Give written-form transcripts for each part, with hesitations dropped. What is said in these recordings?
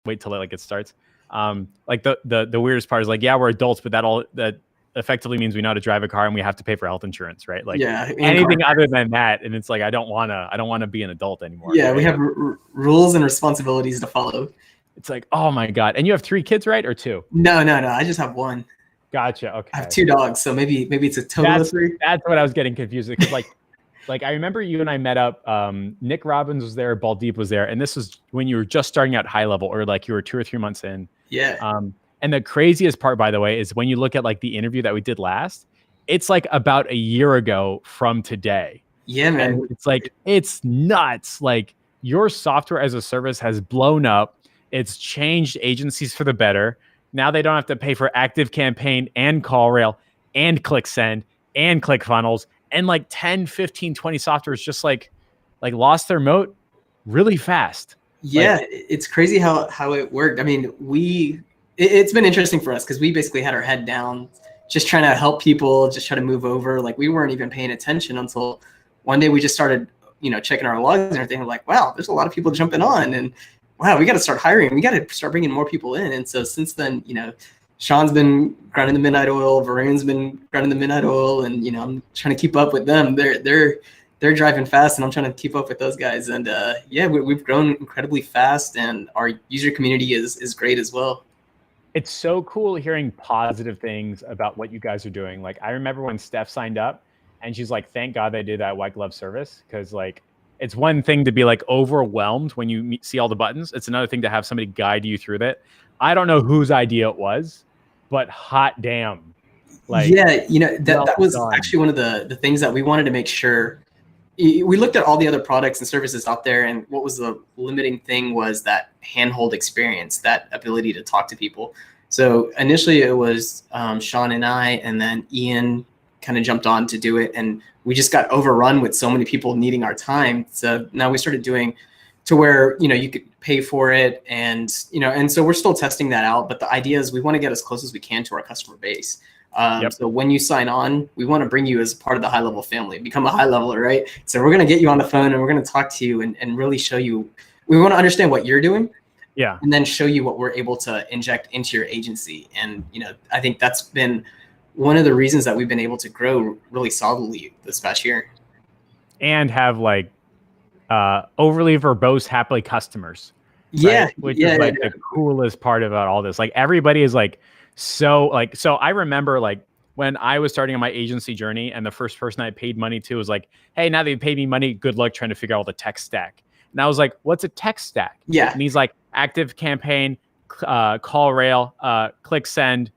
wait till like it starts. Like the weirdest part is like, yeah, we're adults, but that effectively means we know how to drive a car and we have to pay for health insurance, right? Like anything other than that, and it's like I don't wanna be an adult anymore. Yeah, right? we have rules and responsibilities to follow. It's like, oh my god! And you have 3 kids, right, or 2? No. I just have 1. Gotcha. Okay. I have 2 dogs, so maybe it's a total of 3. That's what I was getting confused with, because like I remember you and I met up. Nick Robbins was there, Baldeep was there, and this was when you were just starting out high level, or like you were 2 or 3 months in. Yeah. And the craziest part, by the way, is when you look at like the interview that we did last, it's like about a year ago from today. Yeah, man. And it's like, it's nuts. Like your software as a service has blown up. It's changed agencies for the better. Now they don't have to pay for ActiveCampaign and CallRail and ClickSend and ClickFunnels, and like 10, 15, 20 softwares just like lost their moat really fast. Yeah, like, it's crazy how it worked. I mean, it's been interesting for us because we basically had our head down, just trying to help people, just try to move over. Like we weren't even paying attention until one day we just started, checking our logs and everything. We're like, wow, there's a lot of people jumping on, and wow, we got to start hiring. We got to start bringing more people in. And so since then, Sean's been grinding the midnight oil, Varun's been grinding the midnight oil, and I'm trying to keep up with them. They're driving fast, and I'm trying to keep up with those guys. And we've grown incredibly fast, and our user community is great as well. It's so cool hearing positive things about what you guys are doing. Like I remember when Steph signed up, and she's like, "Thank God they did that white glove service," because like it's one thing to be like overwhelmed when you see all the buttons. It's another thing to have somebody guide you through that. I don't know whose idea it was, but hot damn. Like, yeah, that was actually one of the things that we wanted to make sure. We looked at all the other products and services out there, and what was the limiting thing was that handhold experience, that ability to talk to people. So initially it was Sean and I, and then Ian kind of jumped on to do it, and we just got overrun with so many people needing our time. So now we started doing to where, you could pay for it, and, and so we're still testing that out. But the idea is we want to get as close as we can to our customer base. So when you sign on, we want to bring you as part of the high level family, become a high leveler, right? So we're going to get you on the phone, and we're going to talk to you and really show you, we want to understand what you're doing. Yeah. And then show you what we're able to inject into your agency. And, I think that's been one of the reasons that we've been able to grow really solidly this past year. And have like overly verbose, happy customers. Yeah. Right? Which is like the coolest part about all this. Like everybody is like, so I remember like when I was starting on my agency journey, and the first person I paid money to was like, "Hey, now that you paid me money, good luck trying to figure out the tech stack." And I was like, "What's a tech stack?" Yeah. And he's like, ActiveCampaign, CallRail, ClickSend,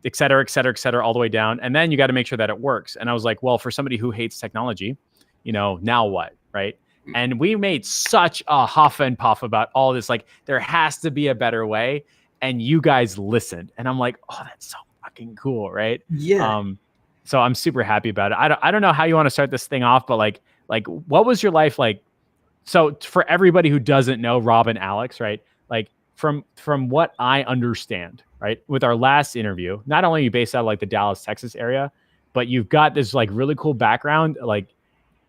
et cetera, all the way down. And then you got to make sure that it works. And I was like, well, for somebody who hates technology, now what, right? And we made such a huff and puff about all this. Like, there has to be a better way. And you guys listened. And I'm like, oh, that's so fucking cool, right? Yeah. So I'm super happy about it. I don't know how you want to start this thing off, but like what was your life like? So for everybody who doesn't know Rob and Alex, right? Like from what I understand, right? With our last interview, not only are you based out of like the Dallas, Texas area, but you've got this like really cool background. Like,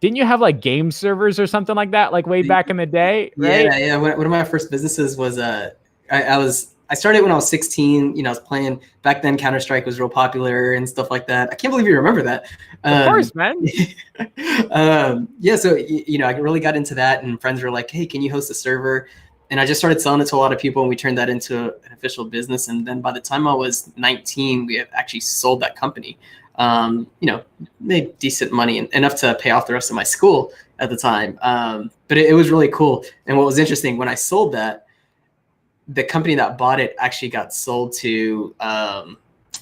didn't you have like game servers or something like that, like way back in the day? Right? Yeah. One of my first businesses was I started when I was 16. I was playing back then. Counter-Strike was real popular and stuff like that. I can't believe you remember that. Of course, man. Yeah. So, I really got into that, and friends were like, "Hey, can you host a server?" And I just started selling it to a lot of people, and we turned that into an official business. And then by the time I was 19, we had actually sold that company. Made decent money, enough to pay off the rest of my school at the time. But it was really cool. And what was interesting, when I sold that, the company that bought it actually got sold to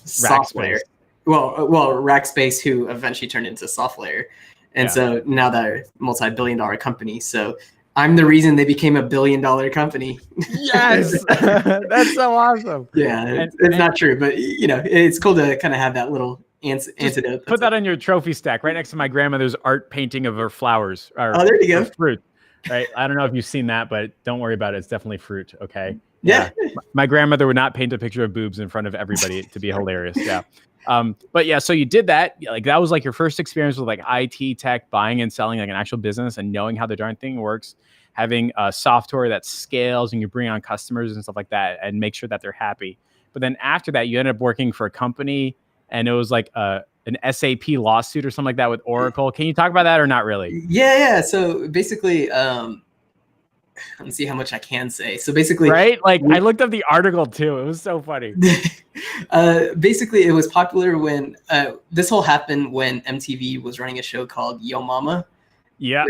SoftLayer. Well, Rackspace, who eventually turned into SoftLayer. And so now they're a multi-billion-dollar company. So I'm the reason they became a billion-dollar company. Yes, that's so awesome. Yeah, it's not true, but it's cool to kind of have that little antidote. Put that on your trophy stack, right next to my grandmother's art painting of her flowers. There you go. Fruit. Right. I don't know if you've seen that, but don't worry about it. It's definitely fruit. Okay. Yeah. My grandmother would not paint a picture of boobs in front of everybody to be hilarious. Yeah. But yeah, so you did that. Like that was like your first experience with like IT tech, buying and selling like an actual business and knowing how the darn thing works. having a software that scales and you bring on customers and stuff like that and make sure that they're happy. But then after that, you ended up working for a company and it was like an SAP lawsuit or something like that with Oracle. Can you talk about that or not really? Yeah. So basically, let me see how much I can say. So basically, right? Like I looked up the article too. It was so funny. Basically, it was popular when this whole happened when MTV was running a show called Yo Mama. Yeah.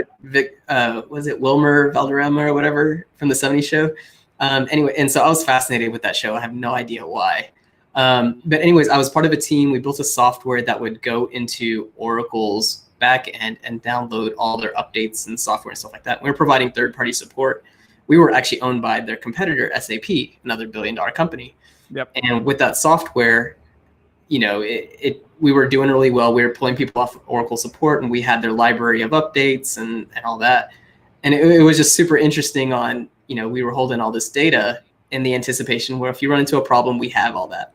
Was it Wilmer Valderrama or whatever from the '70s show? Anyway, and so I was fascinated with that show. I have no idea why. But anyways, I was part of a team. We built a software that would go into Oracle's back end and download all their updates and software and stuff like that. We were providing third-party support. We were actually owned by their competitor, SAP, another billion-dollar company. Yep. And with that software, we were doing really well. We were pulling people off Oracle support, and we had their library of updates and all that. And it was just super interesting on, we were holding all this data in the anticipation where if you run into a problem, we have all that.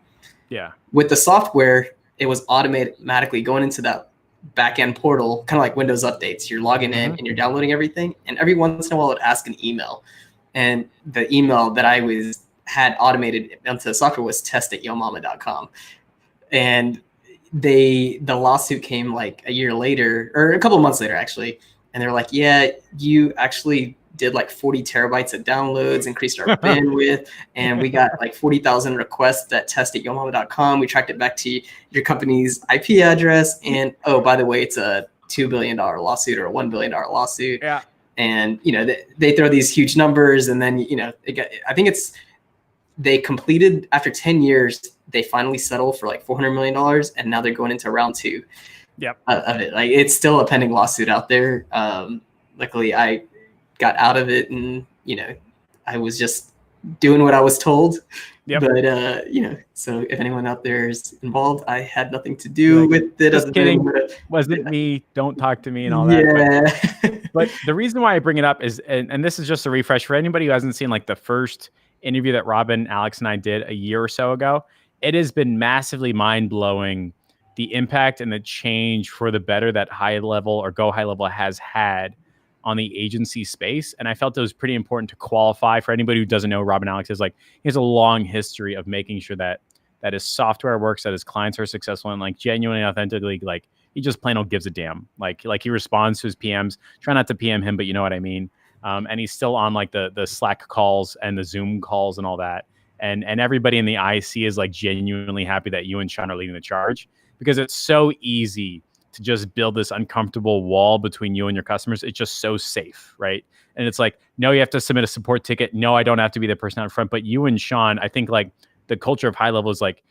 Yeah. With the software, it was automatically going into that back-end portal, kind of like Windows updates. You're logging in and you're downloading everything. And every once in a while, it would ask an email. And the email that I had automated onto the software was test@yomama.com. And the lawsuit came like a year later, or a couple of months later, actually. And they were like, yeah, you actually did like 40 terabytes of downloads, increased our bandwidth, and we got like 40,000 requests at test@yomama.com. We tracked it back to your company's IP address. And oh, by the way, it's a $2 billion lawsuit or a $1 billion lawsuit. Yeah. And, they throw these huge numbers, and then, I think they completed after 10 years, they finally settled for like $400 million. And now they're going into round 2 of it. Like, it's still a pending lawsuit out there. Luckily I got out of it, and, I was just doing what I was told. Yep. But, so if anyone out there is involved, I had nothing to do with it. Just kidding. Wasn't me. Don't talk to me and all that. Yeah. But the reason why I bring it up is, and this is just a refresh for anybody who hasn't seen like the first interview that Robin, Alex, and I did a year or so ago. It has been massively mind-blowing, the impact and the change for the better that High Level or Go High Level has had on the agency space. And I felt it was pretty important to qualify for anybody who doesn't know. Robin Alex is like, he has a long history of making sure that his software works, that his clients are successful, and like genuinely, authentically, like he just plain old gives a damn. Like he responds to his PMs. Try not to PM him, but you know what I mean. And he's still on like the Slack calls and the Zoom calls and all that. And everybody in the IC is like genuinely happy that you and Sean are leading the charge, because it's so easy to just build this uncomfortable wall between you and your customers. It's just so safe, right? And it's like, no, you have to submit a support ticket. No, I don't have to be the person out front. But you and Sean, I think like the culture of High Level is like,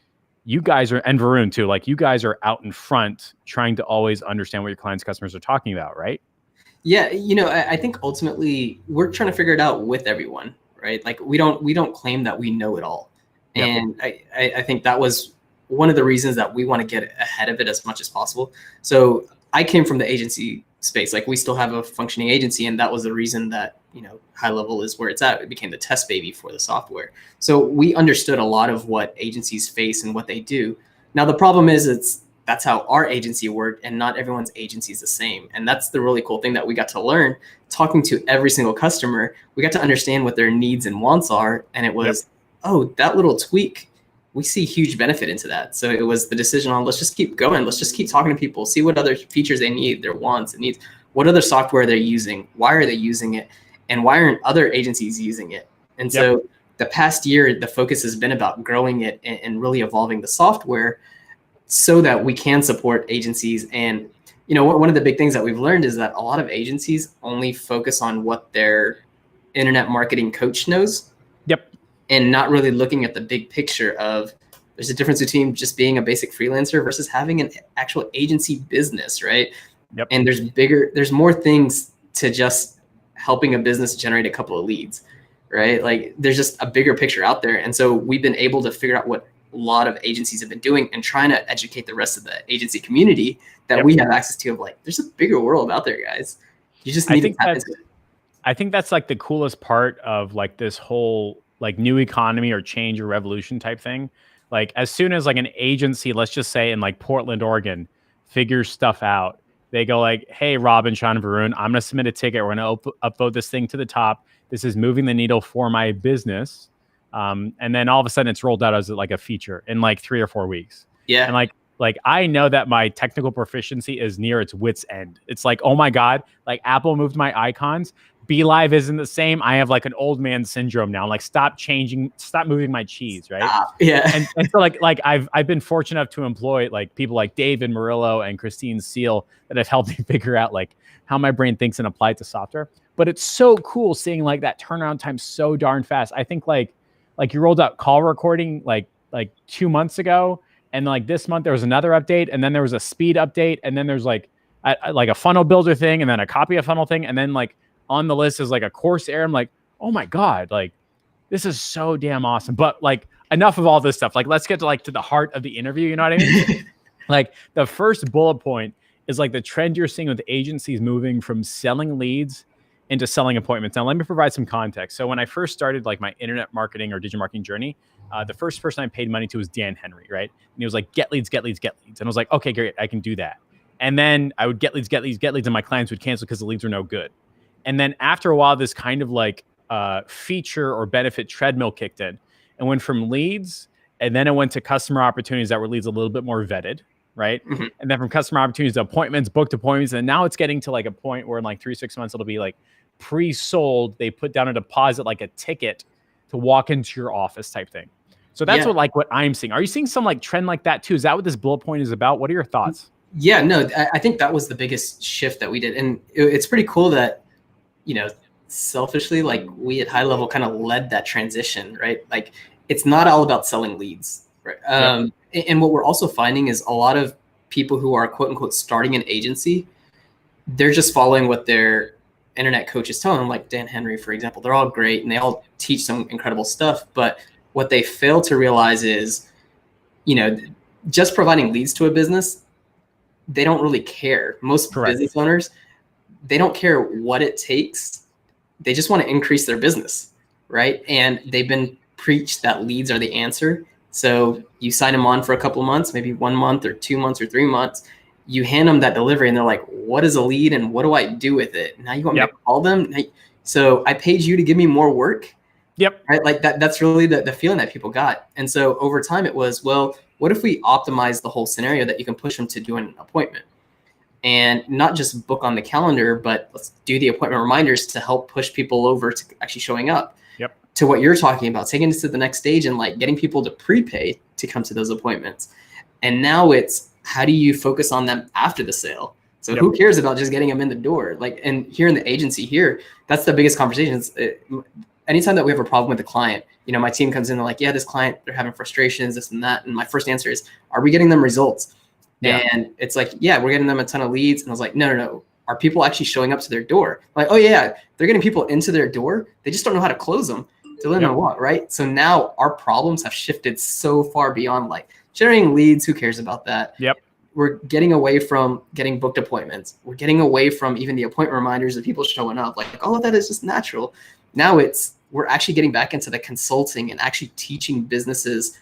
you guys are, and Varun too, like you guys are out in front trying to always understand what your clients' customers are talking about, right? Yeah, I think ultimately we're trying to figure it out with everyone, right? Like we don't claim that we know it all. Yep. And I think that was one of the reasons that we want to get ahead of it as much as possible. So I came from the agency space. Like we still have a functioning agency, and that was the reason that, High Level is where it's at. It became the test baby for the software. So we understood a lot of what agencies face and what they do. Now the problem is that's how our agency worked, and not everyone's agency is the same. And that's the really cool thing that we got to learn talking to every single customer. We got to understand what their needs and wants are. And it was, oh, that little tweak, we see huge benefit into that. So it was the decision on, let's just keep going. Let's just keep talking to people, see what other features they need, their wants and needs, what other software they're using, why are they using it, and why aren't other agencies using it? And so the past year, the focus has been about growing it and really evolving the software so that we can support agencies. And, one of the big things that we've learned is that a lot of agencies only focus on what their internet marketing coach knows. Yep. And not really looking at the big picture of, there's a difference between just being a basic freelancer versus having an actual agency business, right? Yep. And there's more things to just helping a business generate a couple of leads, right? Like there's just a bigger picture out there. And so we've been able to figure out what a lot of agencies have been doing and trying to educate the rest of the agency community that we have access to, of like, there's a bigger world out there, guys. You just need to tap into it. I think that's like the coolest part of like this whole like new economy or change or revolution type thing. Like as soon as like an agency, let's just say in like Portland, Oregon, figures stuff out, They go like, hey, Robin, Sean, Varun, I'm going to submit a ticket. We're going to upvote this thing to the top. This is moving the needle for my business. And then all of a sudden it's rolled out as like a feature in like 3 or 4 weeks. Yeah. And like I know that my technical proficiency is near its wit's end. It's like, oh my God, like Apple moved my icons. BeLive isn't the same. I have like an old man syndrome now. Like stop moving my cheese, right? Yeah. And so like I've been fortunate enough to employ like people like David Murillo and Christine Seal that have helped me figure out like how my brain thinks and apply it to software. But it's so cool seeing like that turnaround time so darn fast. I think like you rolled out call recording like 2 months ago. And like this month there was another update, and then there was a speed update, and then there's like a funnel builder thing, and then a copy of funnel thing, and then like on the list is like a course error. I'm like, oh my God, like this is so damn awesome. But like enough of all this stuff. Like let's get to the heart of the interview. You know what I mean? Like the first bullet point is like the trend you're seeing with agencies moving from selling leads into selling appointments. Now let me provide some context. So when I first started like my internet marketing or digital marketing journey, the first person I paid money to was Dan Henry, right? And he was like, get leads, get leads, get leads. And I was like, okay, great, I can do that. And then I would get leads, and my clients would cancel because the leads were no good. And then after a while, this kind of like feature or benefit treadmill kicked in and went from leads, and then it went to customer opportunities that were leads a little bit more vetted, right? Mm-hmm. And then from customer opportunities to appointments, booked appointments. And now it's getting to like a point where in like 3-6 months, it'll be like pre-sold. They put down a deposit, like a ticket to walk into your office type thing. So that's what I'm seeing. Are you seeing some like trend like that too? Is that what this bullet point is about? What are your thoughts? Yeah, no, I think that was the biggest shift that we did. And it's pretty cool that, you know, selfishly, like we at High Level kind of led that transition, right? Like it's not all about selling leads, right? And what we're also finding is a lot of people who are quote unquote starting an agency, they're just following what their internet coaches tell them, like Dan Henry, for example. They're all great and they all teach some incredible stuff. But what they fail to realize is, you know, just providing leads to a business, they don't really care. Most business owners, they don't care what it takes. They just want to increase their business, right? And they've been preached that leads are the answer. So you sign them on for a couple of months, maybe 1 month or 2 months or 3 months. You hand them that delivery and they're like, what is a lead and what do I do with it? Now you want me to call them? So I paid you to give me more work. Yep. Right. Like that's really the feeling that people got. And so over time it was, well, what if we optimize the whole scenario that you can push them to do an appointment and not just book on the calendar, but let's do the appointment reminders to help push people over to actually showing up. Yep. To what you're talking about, taking it to the next stage and like getting people to prepay to come to those appointments. And now it's, how do you focus on them after the sale? So who cares about just getting them in the door? Like, and here in the agency here, that's the biggest conversation. Anytime that we have a problem with a client, you know, my team comes in, they're like, yeah, this client, they're having frustrations, this and that. And my first answer is, are we getting them results? Yeah. And it's like, yeah, we're getting them a ton of leads. And I was like, no. Are people actually showing up to their door? Like, oh yeah, they're getting people into their door. They just don't know how to close them. They don't know what, right? So now our problems have shifted so far beyond like generating leads. Who cares about that? Yep. We're getting away from getting booked appointments. We're getting away from even the appointment reminders of people showing up. Like all of that is just natural. Now we're actually getting back into the consulting and actually teaching businesses,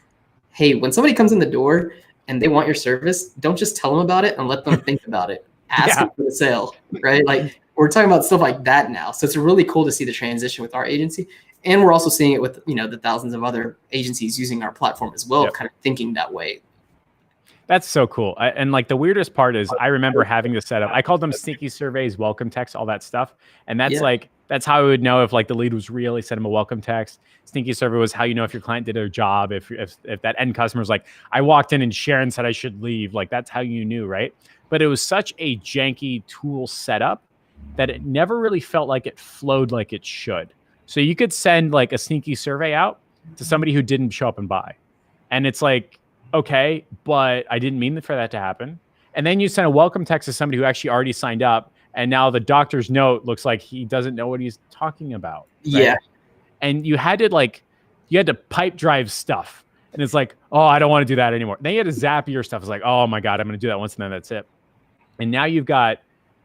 hey, when somebody comes in the door and they want your service, don't just tell them about it and let them think about it. Ask them for the sale, right? Like we're talking about stuff like that now. So it's really cool to see the transition with our agency. And we're also seeing it with, you know, the thousands of other agencies using our platform as well, kind of thinking that way. That's so cool. And like the weirdest part is I remember having this set up. I called them sneaky surveys, welcome text, all that stuff. And that's how I would know if like the lead was real. He sent him a welcome text. Sneaky survey was how you know if your client did their job. If that end customer was like, I walked in and Sharon said I should leave. Like that's how you knew, right? But it was such a janky tool setup that it never really felt like it flowed like it should. So you could send like a sneaky survey out to somebody who didn't show up and buy. And it's like, okay, but I didn't mean for that to happen. And then you send a welcome text to somebody who actually already signed up. And now the doctor's note looks like he doesn't know what he's talking about. Right? Yeah. And you had to pipe drive stuff. And it's like, oh, I don't want to do that anymore. Then you had to zap your stuff. It's like, oh my God, I'm going to do that once and then that's it. And now you've got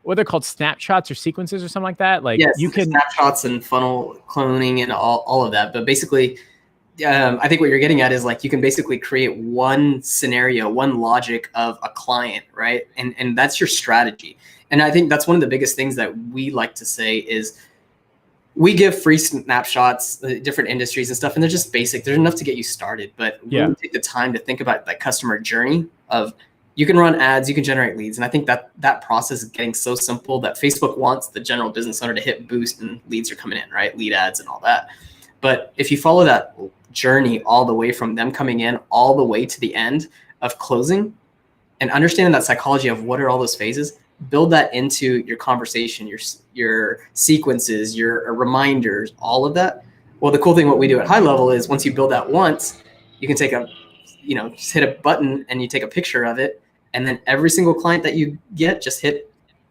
what they're called snapshots or sequences or something like that. Like yes, you can snapshots and funnel cloning and all of that. But basically I think what you're getting at is like you can basically create one scenario, one logic of a client, right? And that's your strategy. And I think that's one of the biggest things that we like to say is we give free snapshots, different industries and stuff, and they're just basic. There's enough to get you started, but we take the time to think about the customer journey of you can run ads, you can generate leads. And I think that process is getting so simple that Facebook wants the general business owner to hit boost and leads are coming in, right? Lead ads and all that. But if you follow that journey all the way from them coming in all the way to the end of closing and understanding that psychology of what are all those phases, build that into your conversation, your sequences, your reminders, all of that. Well, the cool thing, what we do at High Level is once you build that once, you can take just hit a button and you take a picture of it. And then every single client that you get, just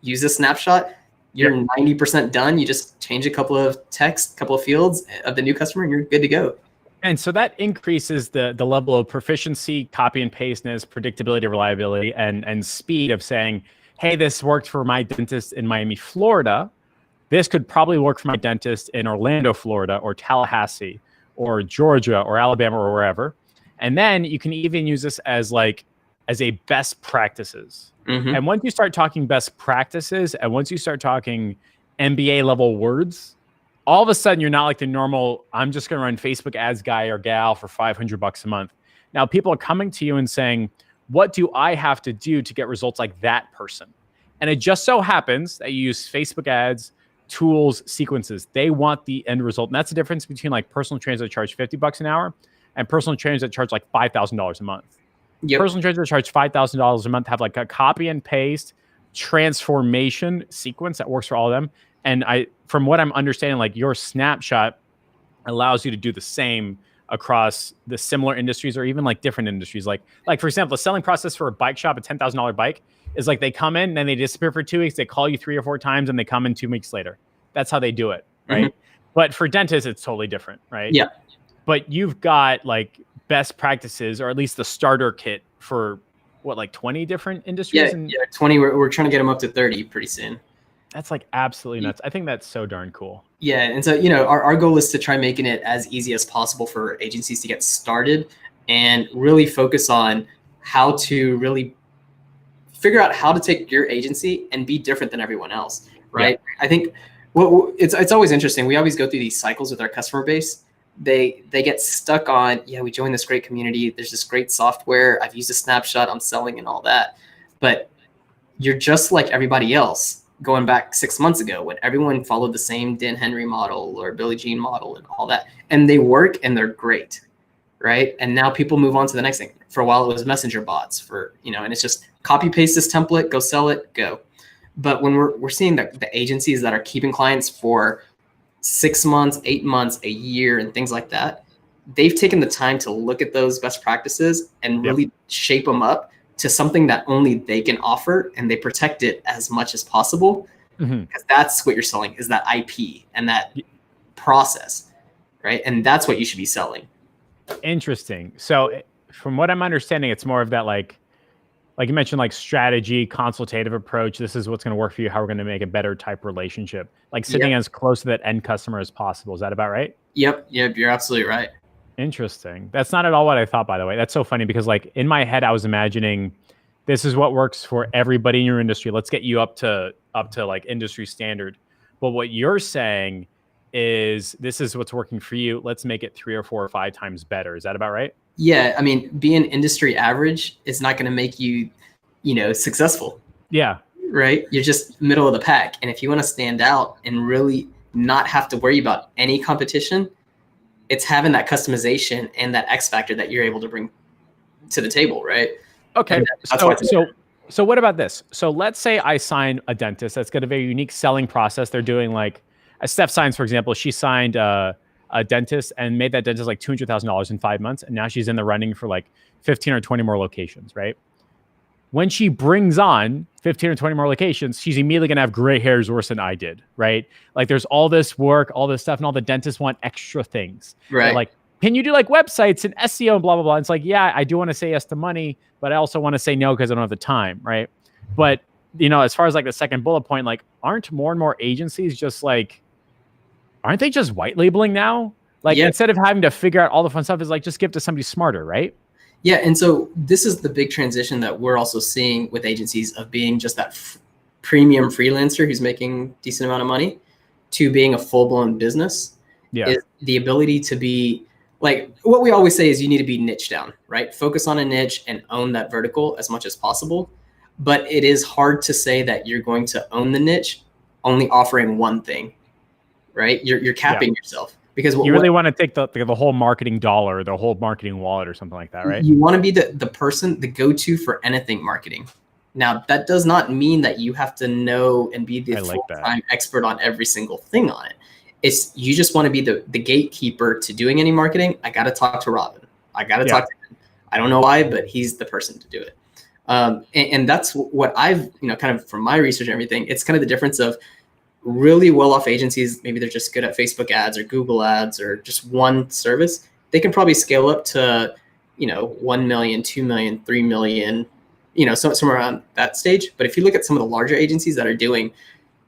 use a snapshot. You're 90% done. You just change a couple of text, couple of fields of the new customer and you're good to go. And so that increases the level of proficiency, copy and pasteness, predictability, reliability, and speed of saying, hey, this worked for my dentist in Miami, Florida. This could probably work for my dentist in Orlando, Florida, or Tallahassee, or Georgia, or Alabama, or wherever. And then you can even use this as a best practices. Mm-hmm. And once you start talking best practices, and once you start talking MBA level words, all of a sudden you're not like the normal, I'm just going to run Facebook ads guy or gal for $500 a month. Now people are coming to you and saying, what do I have to do to get results like that person? And it just so happens that you use Facebook ads, tools, sequences. They want the end result. And that's the difference between like personal trainers that charge $50 an hour and personal trainers that charge like $5,000 a month. Yep. Personal trainers that charge $5,000 a month have like a copy and paste transformation sequence that works for all of them. And from what I'm understanding, like your snapshot allows you to do the same across the similar industries or even like different industries. Like for example, the selling process for a bike shop, a $10,000 bike is like they come in, then they disappear for 2 weeks. They call you 3 or 4 times and they come in 2 weeks later. That's how they do it. Right. Mm-hmm. But for dentists, it's totally different. Right. Yeah. But you've got like best practices, or at least the starter kit for what, like 20 different industries? Yeah. 20. We're trying to get them up to 30 pretty soon. That's like absolutely nuts. I think that's so darn cool. Yeah. And so, our goal is to try making it as easy as possible for agencies to get started and really focus on how to really figure out how to take your agency and be different than everyone else. Right. Yeah. I think it's always interesting. We always go through these cycles with our customer base. They get stuck on, we joined this great community. There's this great software. I've used a snapshot. I'm selling and all that. But you're just like everybody else. Going back 6 months ago when everyone followed the same Dan Henry model or Billie Jean model and all that, and they work and they're great, right? And now people move on to the next thing. For a while it was messenger bots and it's just copy paste this template, go sell it, go. But when we're seeing the agencies that are keeping clients for 6 months, 8 months, a year, and things like that, they've taken the time to look at those best practices and really shape them up to something that only they can offer, and they protect it as much as possible, because that's what you're selling, is that IP and that process, right? And that's what you should be selling. Interesting. So from what I'm understanding, it's more of that like you mentioned, like strategy, consultative approach. This is what's going to work for you, how we're going to make a better type relationship, like sitting as close to that end customer as possible. Is that about right? Yep. You're absolutely right. Interesting. That's not at all what I thought, by the way. That's so funny because like in my head, I was imagining this is what works for everybody in your industry. Let's get you up to like industry standard. But what you're saying is this is what's working for you. Let's make it 3 or 4 or 5 times better. Is that about right? Yeah. I mean, being industry average is not going to make you, successful. Yeah. Right. You're just middle of the pack. And if you want to stand out and really not have to worry about any competition, it's having that customization and that X factor that you're able to bring to the table, right? Okay. So what about this? So let's say I sign a dentist that's got a very unique selling process. They're doing like, Steph Signs, for example, she signed a dentist and made that dentist like $200,000 in 5 months. And now she's in the running for like 15 or 20 more locations, right? When she brings on 15 or 20 more locations, she's immediately going to have gray hairs worse than I did, right? Like there's all this work, all this stuff, and all the dentists want extra things. Right. They're like, can you do like websites and SEO and blah, blah, blah. And it's like, yeah, I do want to say yes to money, but I also want to say no because I don't have the time, right? But, as far as like the second bullet point, like aren't more and more agencies just like, aren't they just white labeling now? Like instead of having to figure out all the fun stuff, is like just give to somebody smarter, right? Yeah, and so this is the big transition that we're also seeing with agencies of being just that premium freelancer who's making decent amount of money to being a full-blown business. Yeah. Is the ability to be like, what we always say is you need to be niche down, right? Focus on a niche and own that vertical as much as possible. But it is hard to say that you're going to own the niche only offering one thing, right? You're capping yourself, because you really want to take the whole marketing dollar, the whole marketing wallet or something like that, right? You want to be the person, the go-to for anything marketing. Now, that does not mean that you have to know and be the full-time expert on every single thing on it. It's you just want to be the gatekeeper to doing any marketing. I got to talk to Robin. I got to talk to him. I don't know why, but he's the person to do it. And that's what I've, kind of from my research and everything, it's kind of the difference of really well-off agencies. Maybe they're just good at Facebook ads or Google ads or just one service. They can probably scale up to, 1 million, 2 million, 3 million, somewhere around that stage. But if you look at some of the larger agencies that are doing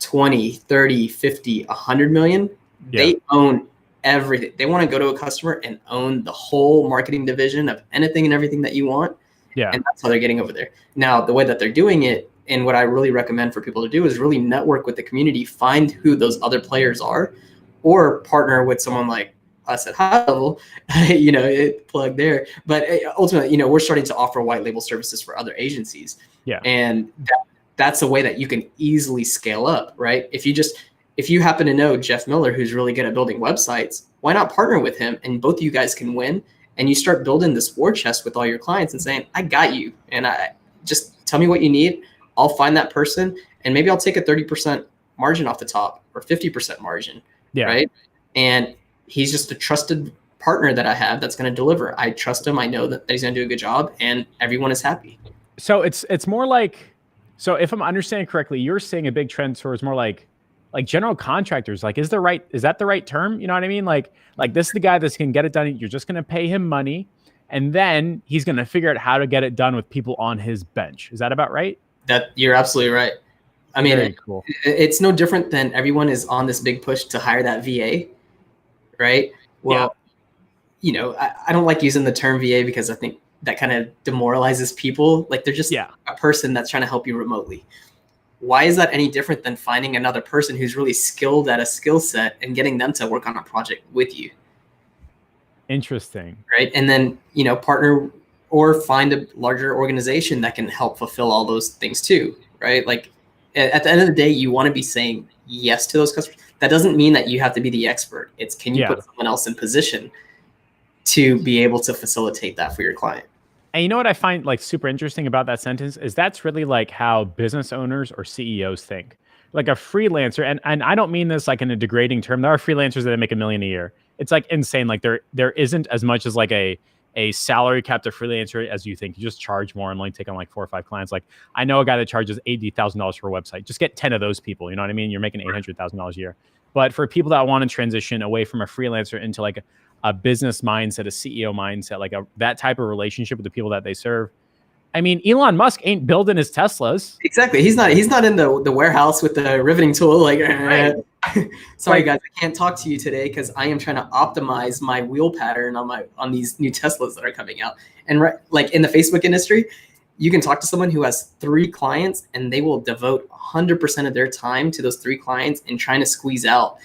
20, 30, 50, 100 million, they own everything. They want to go to a customer and own the whole marketing division of anything and everything that you want. Yeah. And that's how they're getting over there. Now, the way that they're doing it, and what I really recommend for people to do, is really network with the community, find who those other players are, or partner with someone like us at High Level, plug there. But ultimately, we're starting to offer white label services for other agencies. Yeah. And that's a way that you can easily scale up, right? If you happen to know Jeff Miller, who's really good at building websites, why not partner with him, and both of you guys can win, and you start building this war chest with all your clients and saying, I got you. And I just tell me what you need. I'll find that person, and maybe I'll take a 30% margin off the top, or 50% margin. Yeah. Right. And he's just a trusted partner that I have that's going to deliver. I trust him. I know that he's going to do a good job, and everyone is happy. So it's more like, so if I'm understanding correctly, you're saying a big trend towards more like general contractors. Like, is that the right term? You know what I mean? Like this is the guy that's going to get it done. You're just going to pay him money, and then he's going to figure out how to get it done with people on his bench. Is that about right? That you're absolutely right. I mean, cool. It's no different than everyone is on this big push to hire that VA, right? Well, I don't like using the term VA because I think that kind of demoralizes people. Like, they're just a person that's trying to help you remotely. Why is that any different than finding another person who's really skilled at a skill set and getting them to work on a project with you? Interesting. Right. And then, partner or find a larger organization that can help fulfill all those things too. Right. Like, at the end of the day, you want to be saying yes to those customers. That doesn't mean that you have to be the expert. It's, can you put someone else in position to be able to facilitate that for your client? And you know what I find like super interesting about that sentence is that's really like how business owners or CEOs think. Like a freelancer, and I don't mean this like in a degrading term. There are freelancers that make $1 million a year. It's like insane. Like there isn't as much as like a salary captive freelancer as you think. You just charge more and only take on like 4 or 5 clients. Like, I know a guy that charges $80,000 for a website. Just get 10 of those people. You know what I mean? You're making $800,000 a year. But for people that want to transition away from a freelancer into like a business mindset, a CEO mindset, like that type of relationship with the people that they serve. I mean, Elon Musk ain't building his Teslas. Exactly. He's not in the warehouse with the riveting tool. Like, right. Sorry guys, I can't talk to you today because I am trying to optimize my wheel pattern on these new Teslas that are coming out. And like in the Facebook industry, you can talk to someone who has 3 clients and they will devote 100% of their time to those 3 clients and trying to squeeze out,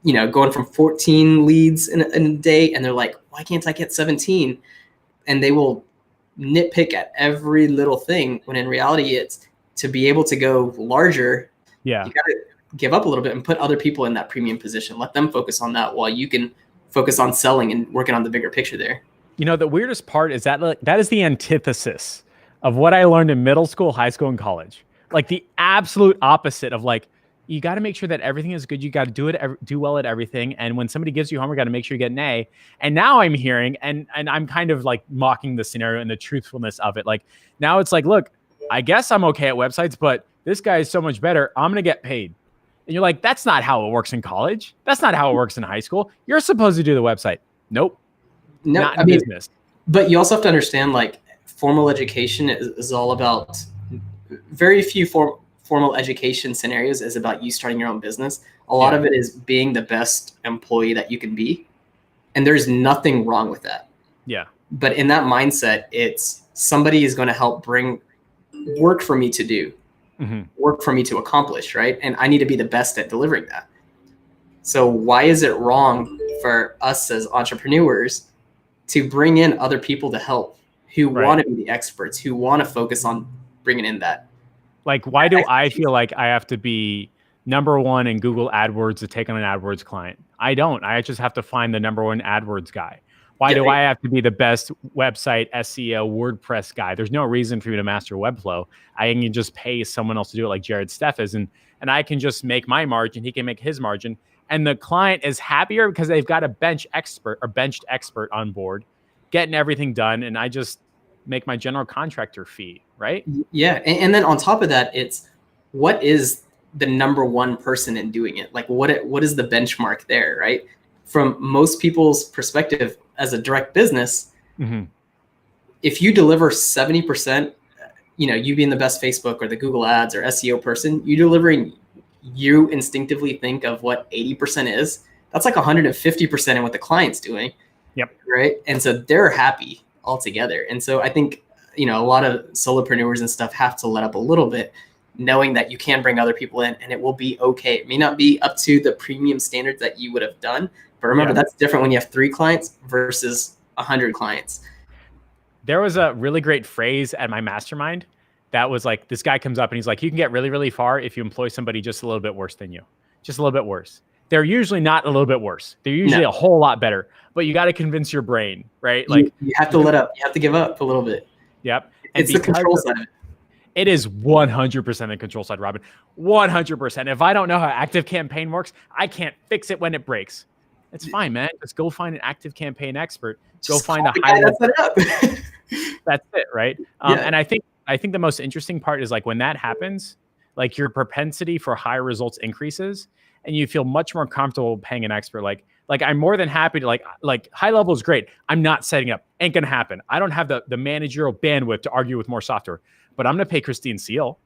going from 14 leads in a day. And they're like, why can't I get 17? And they will nitpick at every little thing, when in reality, it's to be able to go larger. Yeah. You got to give up a little bit and put other people in that premium position. Let them focus on that while you can focus on selling and working on the bigger picture there. The weirdest part is that is the antithesis of what I learned in middle school, high school, and college. Like the absolute opposite of like, you got to make sure that everything is good. You got to do well at everything. And when somebody gives you homework, got to make sure you get an A. And now I'm hearing, and I'm kind of like mocking the scenario and the truthfulness of it. Like now it's like, look, I guess I'm okay at websites, but this guy is so much better. I'm going to get paid. And you're like, that's not how it works in college. That's not how it works in high school. You're supposed to do the website. Nope. No, not in business. But you also have to understand, like, formal education is all about very few formal education scenarios is about you starting your own business. A lot of it is being the best employee that you can be. And there's nothing wrong with that. Yeah. But in that mindset, it's somebody is going to help bring work for me to do, work for me to accomplish, right? And I need to be the best at delivering that. So why is it wrong for us as entrepreneurs to bring in other people to help who want to be the experts, who want to focus on bringing in that? Like, why do I feel like I have to be number one in Google AdWords to take on an AdWords client? I don't. I just have to find the number one AdWords guy. Why do I have to be the best website SEO WordPress guy? There's no reason for me to master Webflow. I can just pay someone else to do it, like Jared Steffes, and I can just make my margin. He can make his margin, and the client is happier because they've got a benched expert on board, getting everything done, and I just make my general contractor fee, right? Yeah, and then on top of that, it's what is the number one person in doing it? Like, what is the benchmark there, right? From most people's perspective, as a direct business, if you deliver 70%, you being the best Facebook or the Google Ads or SEO person, you instinctively think of what 80% is. That's like 150% in what the client's doing. Yep. Right. And so they're happy altogether. And so I think, a lot of solopreneurs and stuff have to let up a little bit, knowing that you can bring other people in and it will be okay. It may not be up to the premium standards that you would have done, but remember, that's different when you have 3 clients versus 100 clients. There was a really great phrase at my mastermind that was like, this guy comes up and he's like, you can get really, really far if you employ somebody just a little bit worse than you, just a little bit worse. They're usually not a little bit worse. They're usually a whole lot better, but you got to convince your brain, right? Like you have to let up. You have to give up a little bit. Yep. And it's the control side of it. It is 100% the control side, Robin. 100%. If I don't know how ActiveCampaign works, I can't fix it when it breaks. It's fine, man. Just go find an ActiveCampaign expert. Go find a high level. That's it, right? And I think the most interesting part is like when that happens, like your propensity for high results increases, and you feel much more comfortable paying an expert. Like I'm more than happy to like high level is great. I'm not setting up. Ain't gonna happen. I don't have the managerial bandwidth to argue with more software, but I'm gonna pay Christine Seal,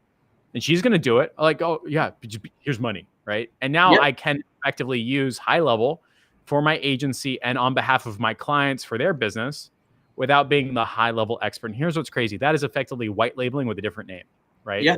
and she's gonna do it. Like, oh yeah, here's money, right? And now I can effectively use high level for my agency and on behalf of my clients for their business without being the high level expert. And here's what's crazy. That is effectively white labeling with a different name, right? Yeah.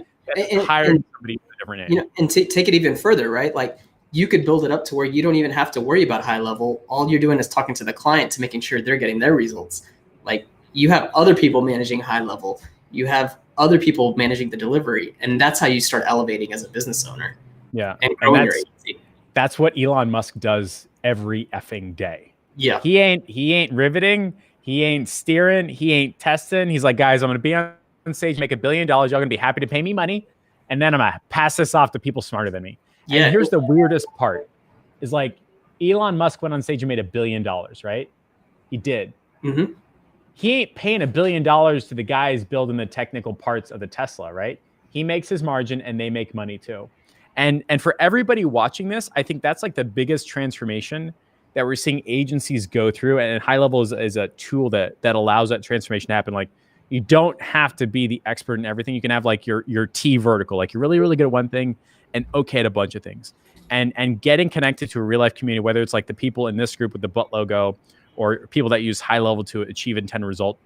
Hiring somebody with a different name. And take it even further, right? Like you could build it up to where you don't even have to worry about high level. All you're doing is talking to the client to making sure they're getting their results. Like you have other people managing high level. You have other people managing the delivery. And that's how you start elevating as a business owner. Yeah. And growing your agency. That's what Elon Musk does every effing day. Yeah. He ain't riveting. He ain't steering. He ain't testing. He's like, guys, I'm going to be on stage, make $1 billion. Y'all going to be happy to pay me money. And then I'm going to pass this off to people smarter than me. Yeah. And here's the weirdest part is like Elon Musk went on stage and made $1 billion, right? He did. Mm-hmm. He ain't paying $1 billion to the guys building the technical parts of the Tesla, right? He makes his margin and they make money too. And for everybody watching this, I think that's like the biggest transformation that we're seeing agencies go through. And high level is a tool that allows that transformation to happen. Like you don't have to be the expert in everything. You can have like your T vertical, like you're really, really good at one thing and okay at a bunch of things. And getting connected to a real life community, whether it's like the people in this group with the butt logo or people that use high level to achieve intended result,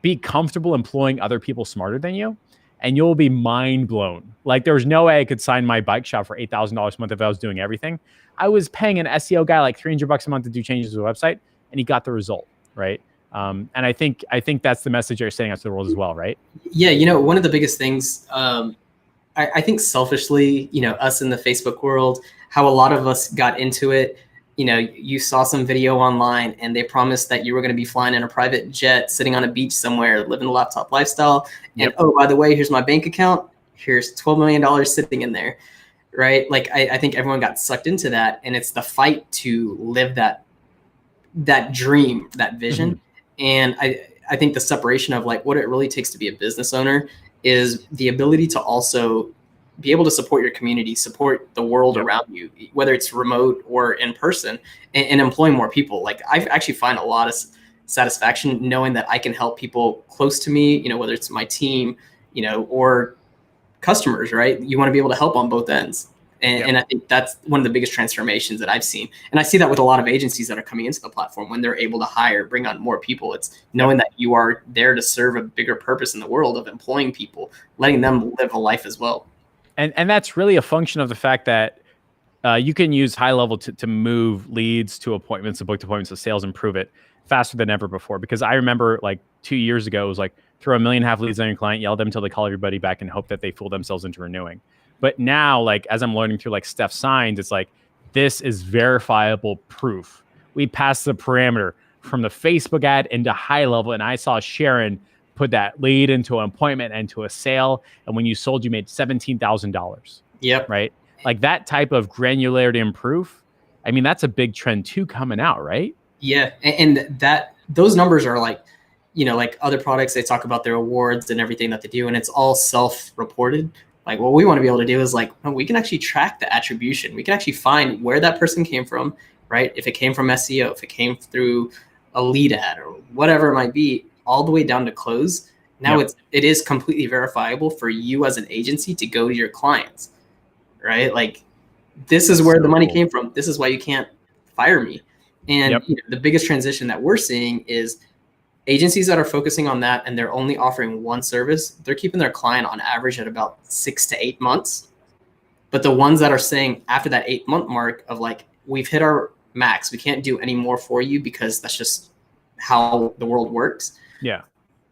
be comfortable employing other people smarter than you. And you'll be mind blown. Like there was no way I could sign my bike shop for $8,000 a month if I was doing everything. I was paying an SEO guy like $300 a month to do changes to the website, and he got the result, right? And I think that's the message you're sending out to the world as well, right? Yeah, one of the biggest things, I think selfishly, us in the Facebook world, how a lot of us got into it. You saw some video online and they promised that you were going to be flying in a private jet, sitting on a beach somewhere, living a laptop lifestyle. And oh, by the way, here's my bank account. Here's $12 million sitting in there, right? Like I think everyone got sucked into that, and it's the fight to live that dream, that vision. Mm-hmm. And I think the separation of like what it really takes to be a business owner is the ability to also be able to support your community, support the world around you, whether it's remote or in person, and employ more people. Like I actually find a lot of satisfaction knowing that I can help people close to me, whether it's my team, or customers, right? You want to be able to help on both ends. And I think that's one of the biggest transformations that I've seen. And I see that with a lot of agencies that are coming into the platform when they're able to bring on more people. It's knowing that you are there to serve a bigger purpose in the world of employing people, letting them live a life as well. And that's really a function of the fact that you can use high level to move leads to appointments, to booked appointments, to sales, improve it faster than ever before. Because I remember like 2 years ago, it was like throw 1.5 million leads on your client, yell at them until they call everybody back and hope that they fool themselves into renewing. But now, like, as I'm learning through like Steph Signs, it's like, this is verifiable proof. We passed the parameter from the Facebook ad into high level. And I saw Sharon put that lead into an appointment and to a sale. And when you sold, you made $17,000. Yep. Right. Like that type of granularity and proof. I mean, that's a big trend too coming out, right? Yeah. And those numbers are like, like other products, they talk about their awards and everything that they do, and it's all self-reported. Like what we want to be able to do is like, we can actually track the attribution. We can actually find where that person came from, right? If it came from SEO, if it came through a lead ad or whatever it might be, all the way down to close. Now it is completely verifiable for you as an agency to go to your clients, right? Like this is where the money came from. This is why you can't fire me. And the biggest transition that we're seeing is agencies that are focusing on that and they're only offering one service, they're keeping their client on average at about 6 to 8 months. But the ones that are saying after that 8-month mark of like, we've hit our max, we can't do any more for you because that's just how the world works. Yeah.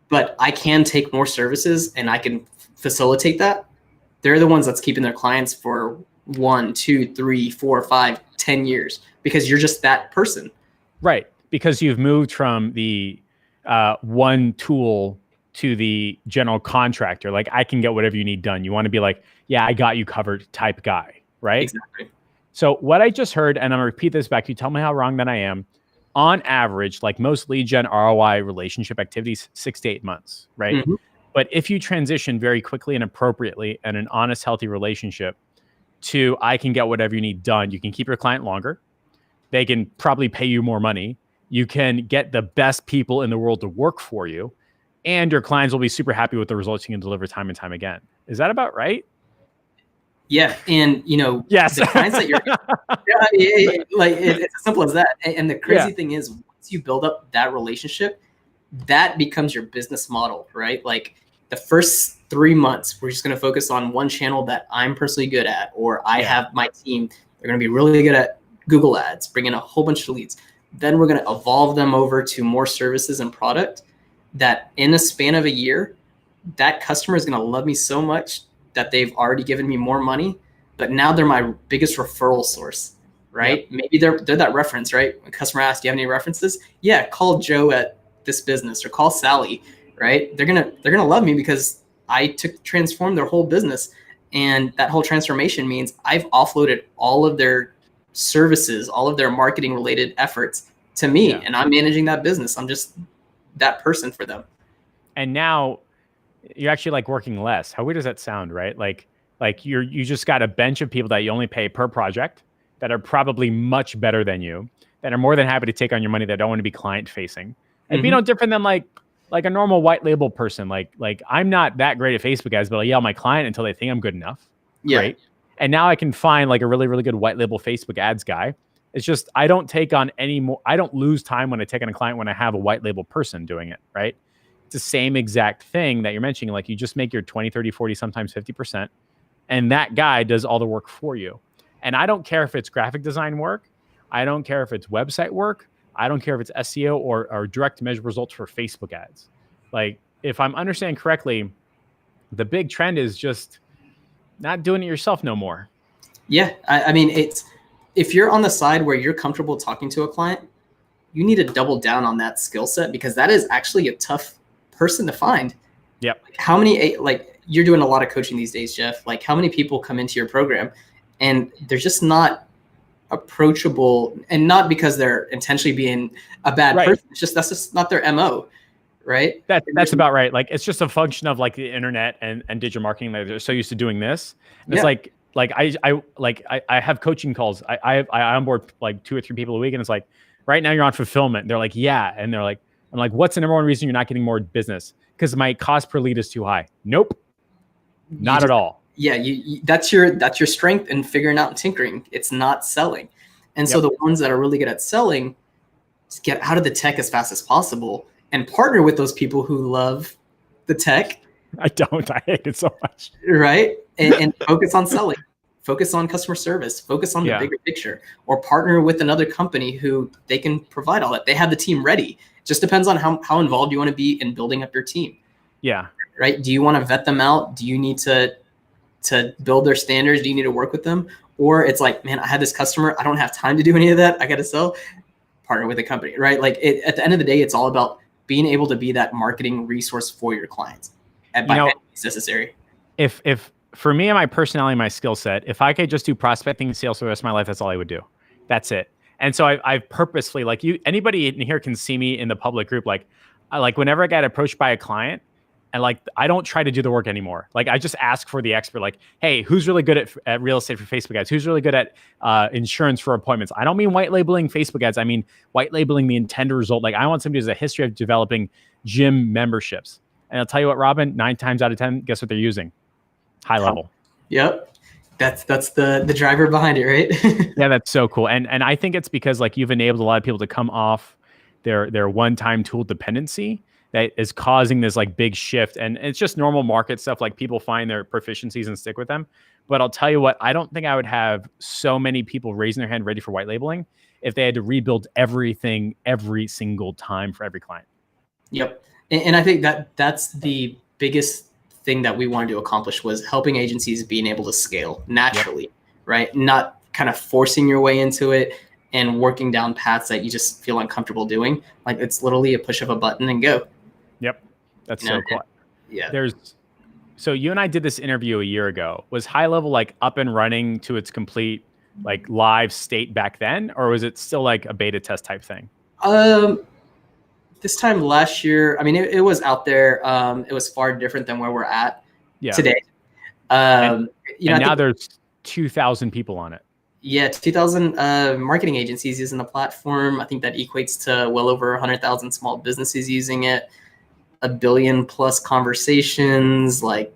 But I can take more services and I can facilitate that. They're the ones that's keeping their clients for 1, 2, 3, 4, 5, 10 years because you're just that person. Right. Because you've moved from the one tool to the general contractor. Like I can get whatever you need done. You want to be like, yeah, I got you covered type guy. Right. Exactly. So what I just heard, and I'm gonna repeat this back to you, tell me how wrong that I am. On average, like most lead gen ROI relationship activities, 6 to 8 months. Right. Mm-hmm. But if you transition very quickly and appropriately and an honest, healthy relationship to I can get whatever you need done, you can keep your client longer. They can probably pay you more money. You can get the best people in the world to work for you, and your clients will be super happy with the results you can deliver time and time again. Is that about right? Yeah. And, yes. The clients that you're, it's as simple as that. And the crazy thing is once you build up that relationship, that becomes your business model, right? Like the first 3 months, we're just going to focus on one channel that I'm personally good at, or I have my team. They're going to be really good at Google ads, bring in a whole bunch of leads. Then we're going to evolve them over to more services and product that in a span of a year, that customer is going to love me so much that they've already given me more money, but now they're my biggest referral source, right? Yep. Maybe they're that reference, right? When a customer asks, do you have any references? Yeah, call Joe at this business or call Sally, right? They're going to love me because I transformed their whole business. And that whole transformation means I've offloaded all of their services, all of their marketing related efforts to me, and I'm managing that business. I'm just that person for them. And now you're actually like working less. How weird does that sound, right? Like you just got a bench of people that you only pay per project that are probably much better than you, that are more than happy to take on your money, that don't want to be client facing and be no different than like a normal white label person. Like I'm not that great at Facebook ads, but I'll yell at my client until they think I'm good enough. Yeah. Right. And now I can find like a really, really good white label Facebook ads guy. It's just, I don't take on any more. I don't lose time when I take on a client when I have a white label person doing it. Right. It's the same exact thing that you're mentioning. Like you just make your 20, 30, 40, sometimes 50%. And that guy does all the work for you. And I don't care if it's graphic design work. I don't care if it's website work. I don't care if it's SEO or direct measure results for Facebook ads. Like if I'm understanding correctly, the big trend is just not doing it yourself no more. Yeah. I mean, if you're on the side where you're comfortable talking to a client, you need to double down on that skill set because that is actually a tough person to find. Yep. How many, like you're doing a lot of coaching these days, Jeff, like how many people come into your program and they're just not approachable, and not because they're intentionally being a bad person. It's just, that's just not their MO. Right. That's about right. Like it's just a function of like the internet and digital marketing. They're so used to doing this. And it's like I have coaching calls. I onboard like 2 or 3 people a week, and it's like, right now you're on fulfillment. They're like, yeah. And they're like, I'm like, what's the number one reason you're not getting more business? Because my cost per lead is too high. Nope. Not at all. Yeah, that's your strength in figuring out and tinkering. It's not selling. And so the ones that are really good at selling, just get out of the tech as fast as possible and partner with those people who love the tech. I don't. I hate it so much. Right? And focus on selling. Focus on customer service. Focus on the bigger picture. Or partner with another company who they can provide all that. They have the team ready. Just depends on how involved you want to be in building up your team. Yeah. Right? Do you want to vet them out? Do you need to build their standards? Do you need to work with them? Or it's like, man, I had this customer. I don't have time to do any of that. I got to sell. Partner with a company, right? Like at the end of the day, it's all about being able to be that marketing resource for your clients by any means necessary. If for me and my personality, my skill set, if I could just do prospecting and sales for the rest of my life, that's all I would do. That's it. And so I've purposefully, like, anybody in here can see me in the public group. Like whenever I get approached by a client, and like, I don't try to do the work anymore. Like, I just ask for the expert. Like, hey, who's really good at real estate for Facebook ads? Who's really good at insurance for appointments? I don't mean white labeling Facebook ads. I mean white labeling the intended result. Like, I want somebody who has a history of developing gym memberships. And I'll tell you what, Robin, 9 times out of 10, guess what they're using? High level. Yep. That's the driver behind it, right? Yeah, that's so cool. And I think it's because, like, you've enabled a lot of people to come off their one-time tool dependency that is causing this like big shift. And it's just normal market stuff. Like, people find their proficiencies and stick with them. But I'll tell you what, I don't think I would have so many people raising their hand ready for white labeling if they had to rebuild everything every single time for every client. Yep. And I think that's the biggest thing that we wanted to accomplish, was helping agencies being able to scale naturally, right? Not kind of forcing your way into it and working down paths that you just feel uncomfortable doing. Like, it's literally a push of a button and go. Yep. That's so cool. Yeah. So you and I did this interview a year ago. Was High Level like up and running to its complete like live state back then? Or was it still like a beta test type thing? This time last year, I mean, it was out there. It was far different than where we're at today. Now there's 2,000 people on it. Yeah, 2,000 marketing agencies using the platform. I think that equates to well over 100,000 small businesses using it. 1 billion plus conversations. Like,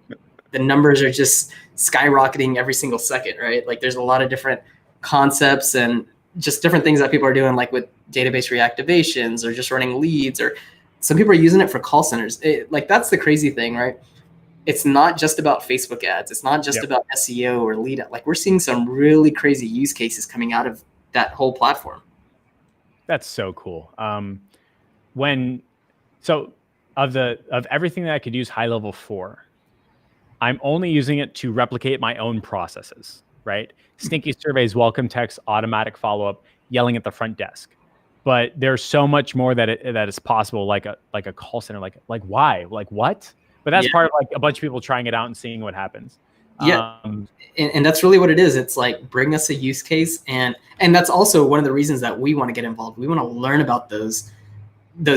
the numbers are just skyrocketing every single second, right? Like, there's a lot of different concepts and just different things that people are doing, like with database reactivations or just running leads, or some people are using it for call centers. Like, that's the crazy thing, right? It's not just about Facebook ads. It's not just about SEO or lead. Like, we're seeing some really crazy use cases coming out of that whole platform. That's so cool. Of everything that I could use High Level for, I'm only using it to replicate my own processes, right? Stinky surveys, welcome text, automatic follow-up, yelling at the front desk. But there's so much more that is possible, like a call center. Like why? Like, what? But that's part of like a bunch of people trying it out and seeing what happens. Yeah. And that's really what it is. It's like, bring us a use case. And that's also one of the reasons that we want to get involved. We want to learn about those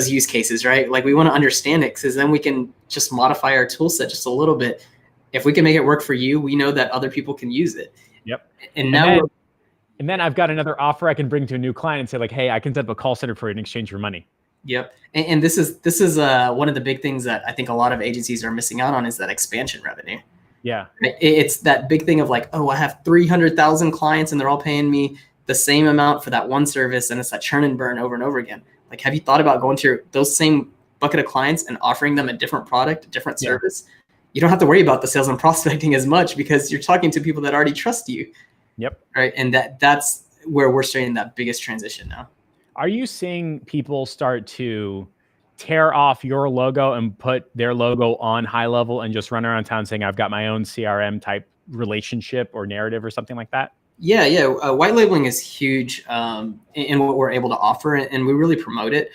use cases, right? Like, we want to understand it, because then we can just modify our tool set just a little bit. If we can make it work for you, we know that other people can use it. Yep. And then I've got another offer I can bring to a new client and say, like, hey, I can set up a call center for you in exchange for money. Yep. And this is one of the big things that I think a lot of agencies are missing out on, is that expansion revenue. Yeah. It's that big thing of like, oh, I have 300,000 clients and they're all paying me the same amount for that one service. And it's that churn and burn over and over again. Like, have you thought about going to those same bucket of clients and offering them a different product, a different service? You don't have to worry about the sales and prospecting as much, because you're talking to people that already trust you. Yep. Right. And that's where we're starting that biggest transition now. Are you seeing people start to tear off your logo and put their logo on High Level and just run around town saying, I've got my own CRM type relationship or narrative or something like that? Yeah. White labeling is huge in what we're able to offer, and we really promote it.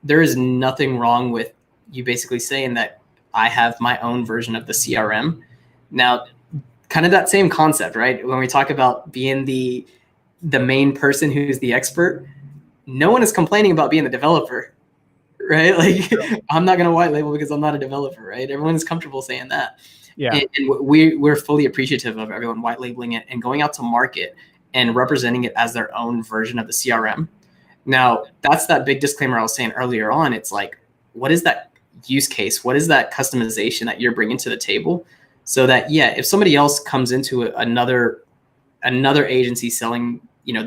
There is nothing wrong with you basically saying that I have my own version of the CRM. Now, kind of that same concept, right? When we talk about being the main person who's the expert, no one is complaining about being the developer, right? Like, I'm not going to white label because I'm not a developer, right? Everyone is comfortable saying that. Yeah. And we're fully appreciative of everyone white labeling it and going out to market and representing it as their own version of the CRM. Now, that's that big disclaimer I was saying earlier on. It's like, what is that use case? What is that customization that you're bringing to the table? so that, yeah, if somebody else comes into another agency selling,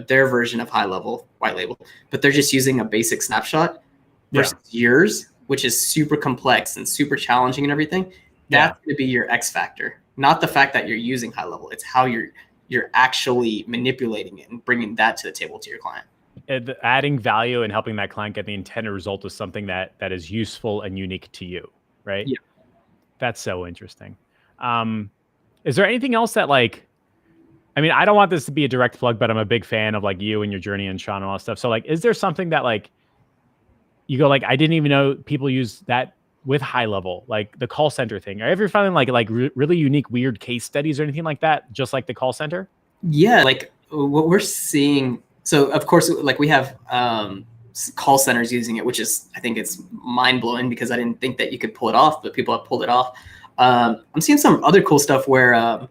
their version of high level white label, but they're just using a basic snapshot versus yours, which is super complex and super challenging and everything, that's going to be your X factor, not the fact that you're using high level. It's how you're actually manipulating it and bringing that to the table to your client. Adding value and helping that client get the intended result of something that is useful and unique to you, right? Yeah. That's so interesting. Is there anything else that I don't want this to be a direct plug, but I'm a big fan of you and your journey and Sean and all that stuff. So is there something that you go I didn't even know people use that with high level, like the call center thing? Are you ever finding really unique, weird case studies or anything like that, just like the call center? Yeah, what we're seeing. So of course, we have call centers using it, which is, I think it's mind blowing because I didn't think that you could pull it off, but people have pulled it off. I'm seeing some other cool stuff where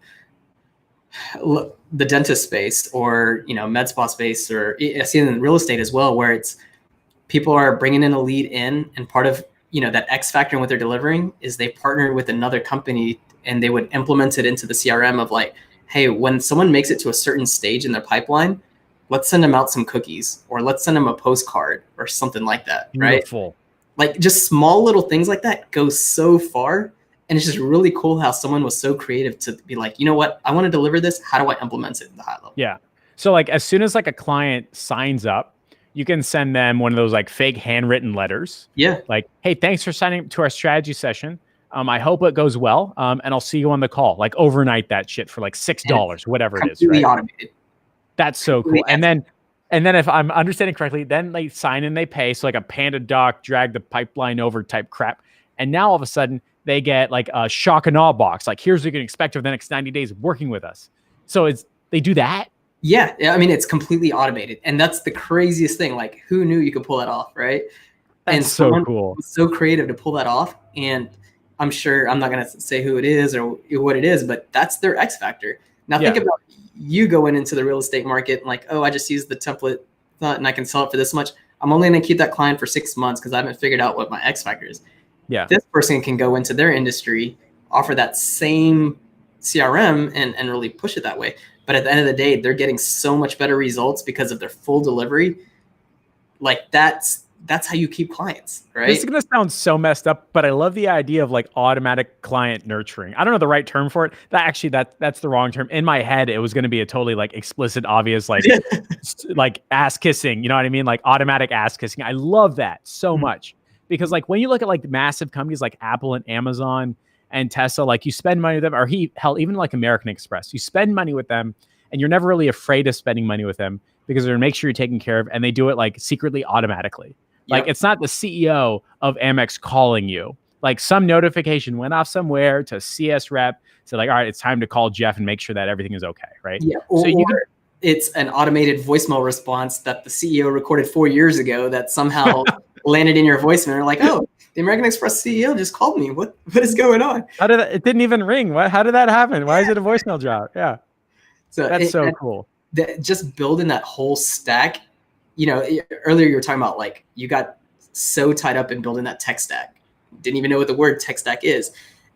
the dentist space or med spa space, or I see it in real estate as well, where it's people are bringing in a lead in, and part of that X factor in what they're delivering is they partnered with another company and they would implement it into the CRM of hey, when someone makes it to a certain stage in their pipeline, let's send them out some cookies, or let's send them a postcard or something like that. Beautiful. Right? Just small little things like that go so far. And it's just really cool how someone was so creative to be you know what? I want to deliver this. How do I implement it in the high level? Yeah. So as soon as a client signs up, you can send them one of those fake handwritten letters. Yeah. Hey, thanks for signing up to our strategy session. I hope it goes well. And I'll see you on the call. Overnight that shit for $6, whatever it is. Completely automated. That's so cool. And then if I'm understanding correctly, then they sign and they pay. So a Panda doc, drag the pipeline over type crap. And now all of a sudden they get a shock and awe box. Here's what you can expect over the next 90 days of working with us. So they do that. Yeah. I mean, it's completely automated. And that's the craziest thing. Who knew you could pull that off, right? That's so cool. Was so creative to pull that off. And I'm sure, I'm not going to say who it is or what it is, but that's their X factor. Now think about you going into the real estate market and oh, I just used the template and I can sell it for this much. I'm only going to keep that client for 6 months because I haven't figured out what my X factor is. Yeah. This person can go into their industry, offer that same CRM and really push it that way. But at the end of the day, they're getting so much better results because of their full delivery. That's how you keep clients, right? This is going to sound so messed up, but I love the idea of automatic client nurturing. I don't know the right term for it. That's the wrong term. In my head, it was going to be a totally explicit, obvious, ass kissing. You know what I mean? Automatic ass kissing. I love that so much because when you look at massive companies like Apple and Amazon and Tesla, you spend money with them, or even American Express, you spend money with them and you're never really afraid of spending money with them because they're going to make sure you're taken care of, and they do it secretly automatically. It's not the CEO of Amex calling you. Some notification went off somewhere to CS rep, said all right, it's time to call Jeff and make sure that everything is okay, right? Yeah. Or it's an automated voicemail response that the CEO recorded 4 years ago that somehow landed in your voicemail. You're oh, the American Express CEO just called me. What is going on? It didn't even ring. How did that happen? Why is it a voicemail drop? Yeah. So that's so cool. Just building that whole stack. Earlier you were talking about you got so tied up in building that tech stack, didn't even know what the word tech stack is.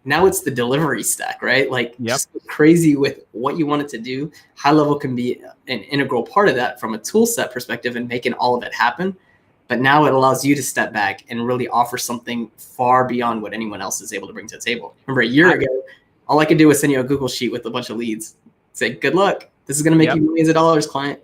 Now it's the delivery stack, right? Just crazy with what you want it to do. High level can be an integral part of that from a tool set perspective and making all of it happen. But now it allows you to step back and really offer something far beyond what anyone else is able to bring to the table. Remember a year ago, all I could do was send you a Google sheet with a bunch of leads. Say, good luck. This is going to make you millions of dollars, client.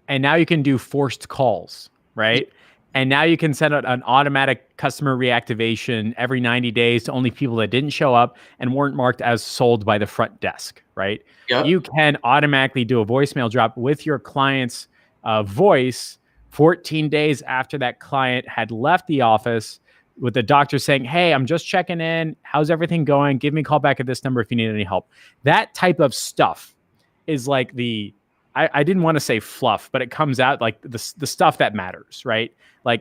And now you can do forced calls, right? And now you can send out an automatic customer reactivation every 90 days to only people that didn't show up and weren't marked as sold by the front desk, right? Yep. You can automatically do a voicemail drop with your client's voice 14 days after that client had left the office, with the doctor saying, hey, I'm just checking in. How's everything going? Give me a call back at this number if you need any help. That type of stuff is I didn't want to say fluff, but it comes out the stuff that matters, right?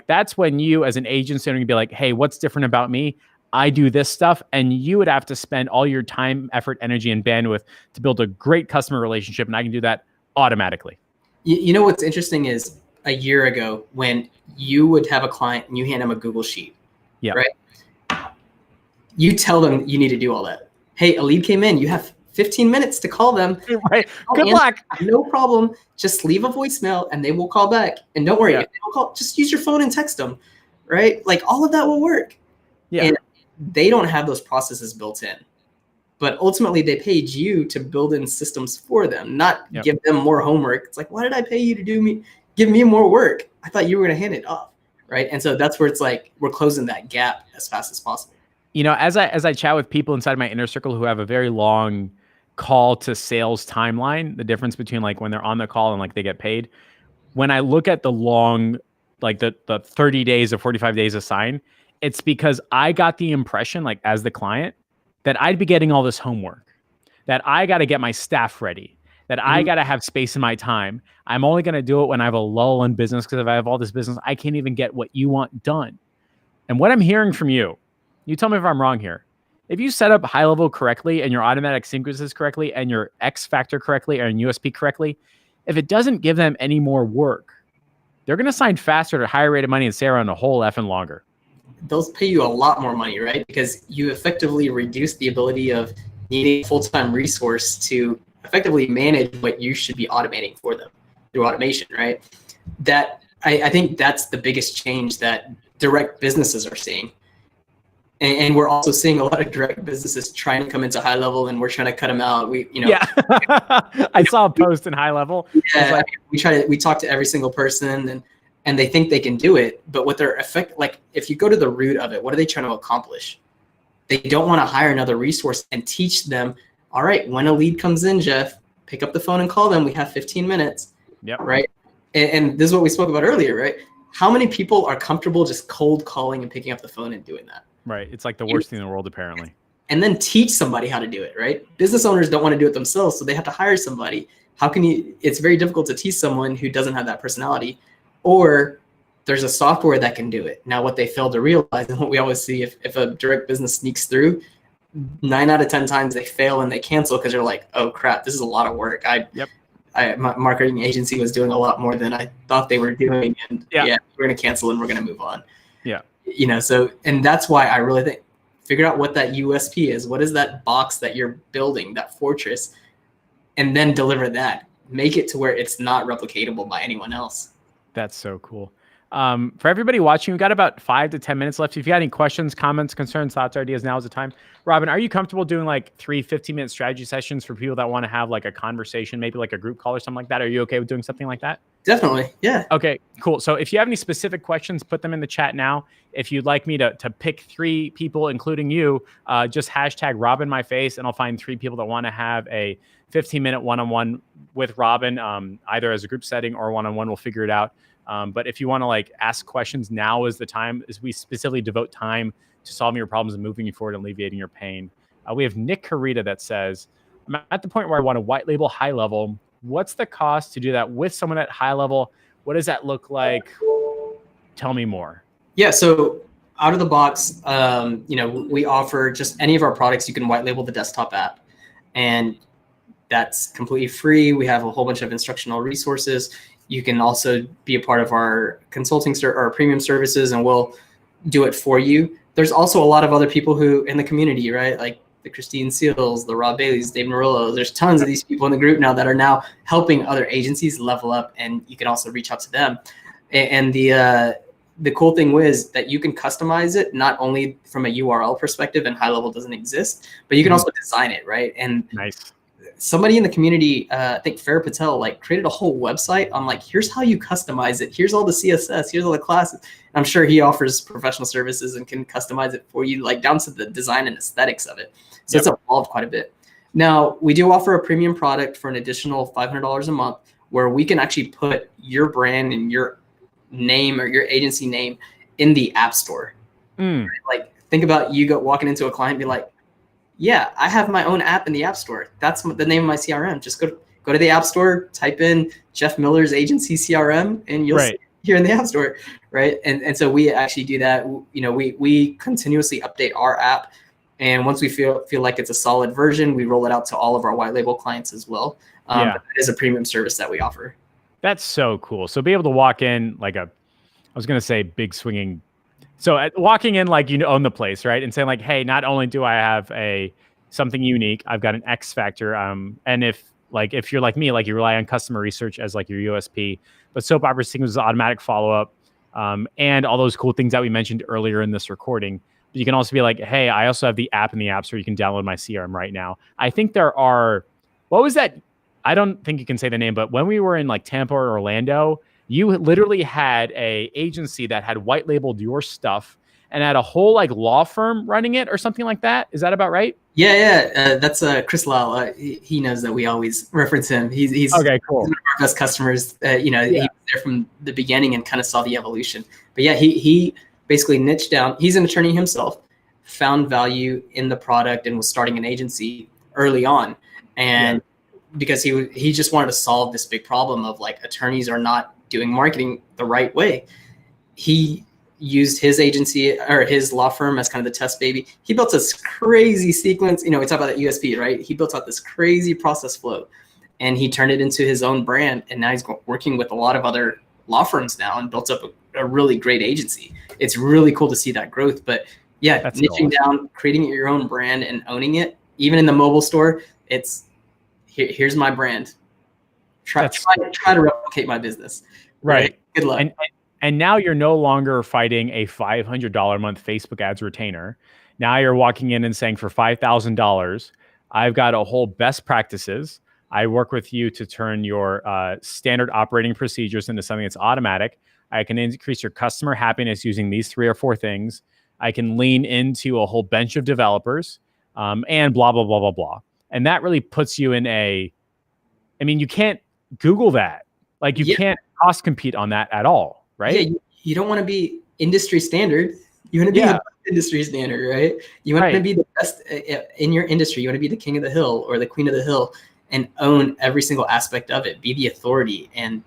That's when you as an agency are going to be hey, what's different about me? I do this stuff, and you would have to spend all your time, effort, energy, and bandwidth to build a great customer relationship, and I can do that automatically. You know what's interesting is a year ago when you would have a client and you hand them a Google sheet, right? You tell them you need to do all that. hey, a lead came in. You have 15 minutes to call them. Right. Good luck. No problem. Just leave a voicemail and they will call back. And don't worry, if they don't call, just use your phone and text them, right? Like all of that will work. Yeah. And they don't have those processes built in. But ultimately, they paid you to build in systems for them, not give them more homework. It's like, why did I pay you to give me more work? I thought you were going to hand it off, right? And so that's where it's like we're closing that gap as fast as possible. You know, as I chat with people inside my inner circle who have a very long call to sales timeline, the difference between like when they're on the call and like they get paid, when I look at the long, like the 30 days or 45 days assigned, it's because I got the impression, like as the client, that I'd be getting all this homework, that I got to get my staff ready, that I got to have space in my time. I'm only going to do it when I have a lull in business, because if I have all this business, I can't even get what you want done. And what I'm hearing from you tell me if I'm wrong here. If you set up high level correctly and your automatic sequences correctly and your X factor correctly and USP correctly, if it doesn't give them any more work, they're going to sign faster at a higher rate of money and stay around a whole effing longer. Those pay you a lot more money, right? Because you effectively reduce the ability of needing a full-time resource to effectively manage what you should be automating for them through automation, right? That I think that's the biggest change that direct businesses are seeing. And we're also seeing a lot of direct businesses trying to come into high level, and we're trying to cut them out. I saw a post in high level. Yeah, we talk to every single person, and they think they can do it, but what their effect, like if you go to the root of it, what are they trying to accomplish? They don't want to hire another resource and teach them, all right, when a lead comes in, Jeff, pick up the phone and call them. We have 15 minutes. Yep. Right. And this is what we spoke about earlier, right? How many people are comfortable just cold calling and picking up the phone and doing that? Right. It's like the worst thing in the world, apparently. And then teach somebody how to do it, right? Business owners don't want to do it themselves, so they have to hire somebody. How can you, it's very difficult to teach someone who doesn't have that personality, or there's a software that can do it. Now, what they fail to realize, and what we always see, if a direct business sneaks through, 9 out of 10 times they fail and they cancel because they're like, oh crap, this is a lot of work. My marketing agency was doing a lot more than I thought they were doing. And we're going to cancel and we're going to move on. Yeah. You know, so, and that's why I really think, figure out what that USP is. What is that box that you're building, that fortress, and then deliver that. Make it to where it's not replicatable by anyone else. That's so cool. For everybody watching, we've got about 5 to 10 minutes left. If you got any questions, comments, concerns, thoughts, or ideas, now is the time. Robin, are you comfortable doing like 3 15-minute strategy sessions for people that want to have like a conversation, maybe like a group call or something like that? Are you okay with doing something like that? Definitely. Yeah. Okay, cool. So if you have any specific questions, put them in the chat now. If you'd like me to pick 3 people, including you, just hashtag Robin my face, and I'll find 3 people that want to have a 15-minute one-on-one with Robin, either as a group setting or one-on-one. We'll figure it out. But if you want to like ask questions, now is the time, as we specifically devote time to solving your problems and moving you forward and alleviating your pain. We have Nick Carita that says, I'm at the point where I want to white label high level. What's the cost to do that with someone at high level? What does that look like? Tell me more. Yeah. So out of the box, we offer just any of our products. You can white label the desktop app, and that's completely free. We have a whole bunch of instructional resources. You can also be a part of our consulting or premium services, and we'll do it for you. There's also a lot of other people who in the community, right? Like the Christine Seals, the Rob Baileys, Dave Murillo. There's tons of these people in the group now that are now helping other agencies level up, and you can also reach out to them. And the cool thing is that you can customize it, not only from a URL perspective, and high level doesn't exist, but you can also design it, right? And nice. Somebody in the community, I think Farah Patel, like created a whole website on like, here's how you customize it. Here's all the CSS. Here's all the classes. I'm sure he offers professional services and can customize it for you, like down to the design and aesthetics of it. So it's evolved quite a bit. Now, we do offer a premium product for an additional $500 a month, where we can actually put your brand and your name or your agency name in the App Store. Right? Like, think about you walking into a client and be like, yeah, I have my own app in the App Store. That's the name of my CRM. Just go to the App Store, type in Jeff Miller's agency CRM, and you'll see it here in the App Store, right? And so we actually do that. You know, we continuously update our app, and once we feel like it's a solid version, we roll it out to all of our white label clients as well. But it is a premium service that we offer. That's so cool. So be able to walk in like I was going to say big swinging. So walking in like you own the place, right? And saying like, hey, not only do I have a something unique. I've got an X factor. And if you're like me, like you rely on customer research as like your USP, but Soap Opera Sequence is automatic follow-up, and all those cool things that we mentioned earlier in this recording. But you can also be like, hey, I also have the app in the App Store. You can download my CRM right now. I think there are, what was that? I don't think you can say the name, but when we were in like Tampa or Orlando, you literally had a agency that had white labeled your stuff and had a whole like law firm running it or something like that. Is that about right? Yeah. That's Chris Lal. He knows that we always reference him. He's okay, cool. He's one of our best customers. He was there from the beginning and kind of saw the evolution. But yeah, he basically niched down. He's an attorney himself, found value in the product and was starting an agency early on. And because he just wanted to solve this big problem of like attorneys are not doing marketing the right way. He used his agency or his law firm as kind of the test baby. He built this crazy sequence. We talk about that USP, right? He built out this crazy process flow and he turned it into his own brand. And now he's working with a lot of other law firms now and built up a really great agency. It's really cool to see that growth. But yeah, that's niching down, creating your own brand and owning it, even in the mobile store, it's here's my brand. Try to replicate my business. Right. Good luck. And now you're no longer fighting a $500 a month Facebook ads retainer. Now you're walking in and saying for $5,000, I've got a whole best practices. I work with you to turn your standard operating procedures into something that's automatic. I can increase your customer happiness using these 3 or 4 things. I can lean into a whole bench of developers and blah, blah, blah, blah, blah. And that really puts you in you can't Google that. Like you can't cost compete on that at all, right? Yeah, you don't want to be industry standard. You want to be the industry standard, right? You want to be the best in your industry. You want to be the king of the hill or the queen of the hill and own every single aspect of it. Be the authority. And,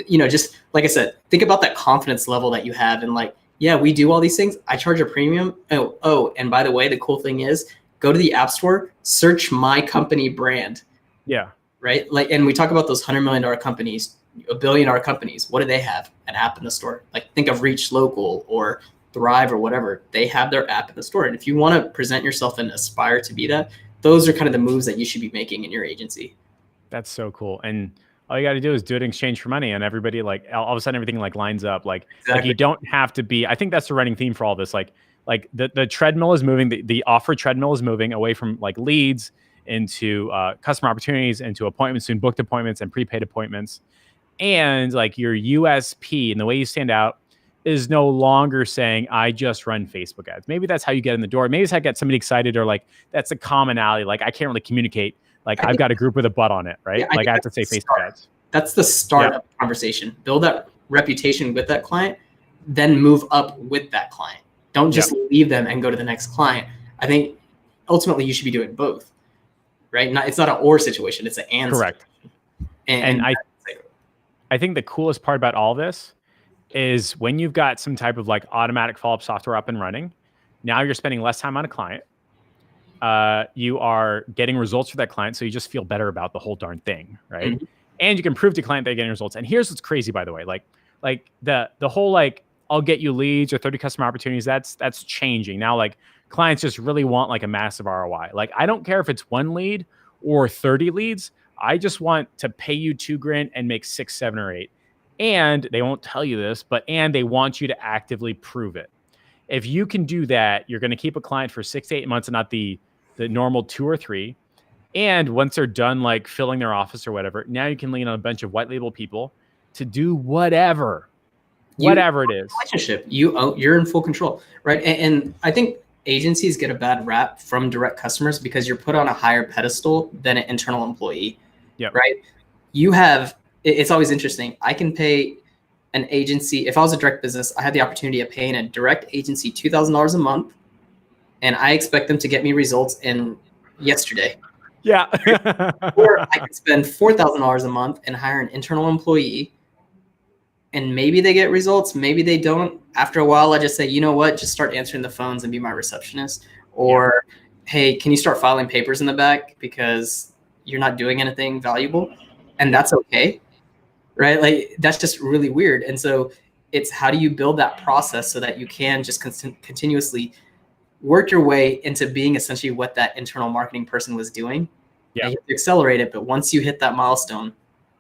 just like I said, think about that confidence level that you have. And like, yeah, we do all these things. I charge a premium. Oh, and by the way, the cool thing is go to the App Store, search my company brand. Yeah. Right. Like, and we talk about those $100 million companies, $1 billion companies. What do they have? An app in the store. Like think of Reach Local or Thrive or whatever. They have their app in the store. And if you want to present yourself and aspire to be that, those are kind of the moves that you should be making in your agency. That's so cool. And all you got to do is do it in exchange for money. And everybody like all of a sudden everything like lines up. Like you don't have to be, I think that's the running theme for all this. Like the treadmill is moving, the offer treadmill is moving away from like leads into customer opportunities, into appointments, soon booked appointments and prepaid appointments. And like your USP and the way you stand out is no longer saying, I just run Facebook ads. Maybe that's how you get in the door. Maybe it's how I get somebody excited or like, that's a commonality. Like I can't really communicate. Like I've got a group with a butt on it, right? Yeah, like I have to say Facebook ads. That's the start of the conversation. Build that reputation with that client, then move up with that client. Don't just leave them and go to the next client. I think ultimately you should be doing both, right? It's not an or situation. It's an and. Correct. And I think the coolest part about all this is when you've got some type of like automatic follow-up software up and running, now you're spending less time on a client. You are getting results for that client. So you just feel better about the whole darn thing, right? Mm-hmm. And you can prove to client they're getting results. And here's what's crazy, by the way, like the whole, like, I'll get you leads or 30 customer opportunities. That's changing now. Like clients just really want like a massive ROI. Like, I don't care if it's 1 lead or 30 leads. I just want to pay you $2,000 and make 6, 7, or 8. And they won't tell you this, and they want you to actively prove it. If you can do that, you're going to keep a client for 6 to 8 months and not the normal 2 or 3. And once they're done, like filling their office or whatever, now you can lean on a bunch of white label people to do whatever it is. Relationship, you're in full control, right? And I think agencies get a bad rap from direct customers because you're put on a higher pedestal than an internal employee. Yeah. Right. It's always interesting. I can pay an agency. If I was a direct business, I had the opportunity of paying a direct agency $2,000 a month, and I expect them to get me results in yesterday. Yeah. Or I could spend $4,000 a month and hire an internal employee, and maybe they get results, maybe they don't. After a while, I just say, you know what, just start answering the phones and be my receptionist. Or, hey, can you start filing papers in the back because you're not doing anything valuable? And that's okay, right? Like, that's just really weird. And so it's how do you build that process so that you can just continuously work your way into being essentially what that internal marketing person was doing. Yeah. And you have to accelerate it. But once you hit that milestone,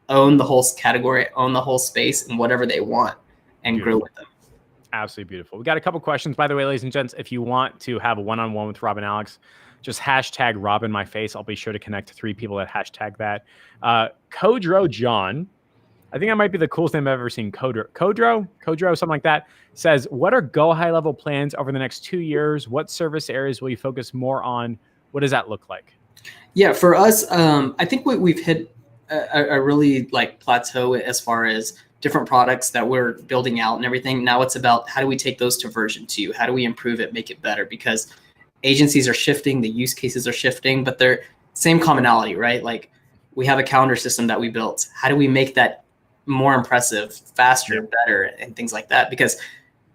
own the whole category, own the whole space and whatever they want, and grow with them. Absolutely beautiful. We got a couple questions, by the way, ladies and gents. If you want to have a one-on-one with Rob and Alex, just hashtag RobinMyFace. I'll be sure to connect to 3 people that hashtag that. Codro John, I think that might be the coolest name I've ever seen. Codro, something like that, says, what are Go High Level plans over the next 2 years? What service areas will you focus more on? What does that look like? Yeah, for us, I think we've hit a really like plateau as far as different products that we're building out and everything. Now it's about how do we take those to version 2? How do we improve it, make it better? Because agencies are shifting, the use cases are shifting, but they're same commonality, right? Like we have a calendar system that we built. How do we make that more impressive, faster, better, and things like that? Because,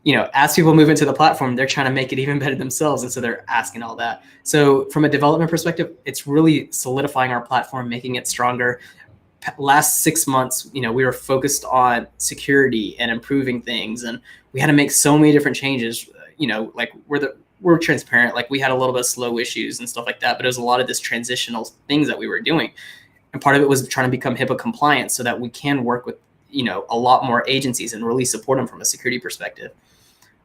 you know, as people move into the platform, they're trying to make it even better themselves. And so they're asking all that. So from a development perspective, it's really solidifying our platform, making it stronger. Last 6 months, you know, we were focused on security and improving things. And we had to make so many different changes, you know, like we're transparent. Like we had a little bit of slow issues and stuff like that, but it was a lot of this transitional things that we were doing. And part of it was trying to become HIPAA compliant so that we can work with, you know, a lot more agencies and really support them from a security perspective.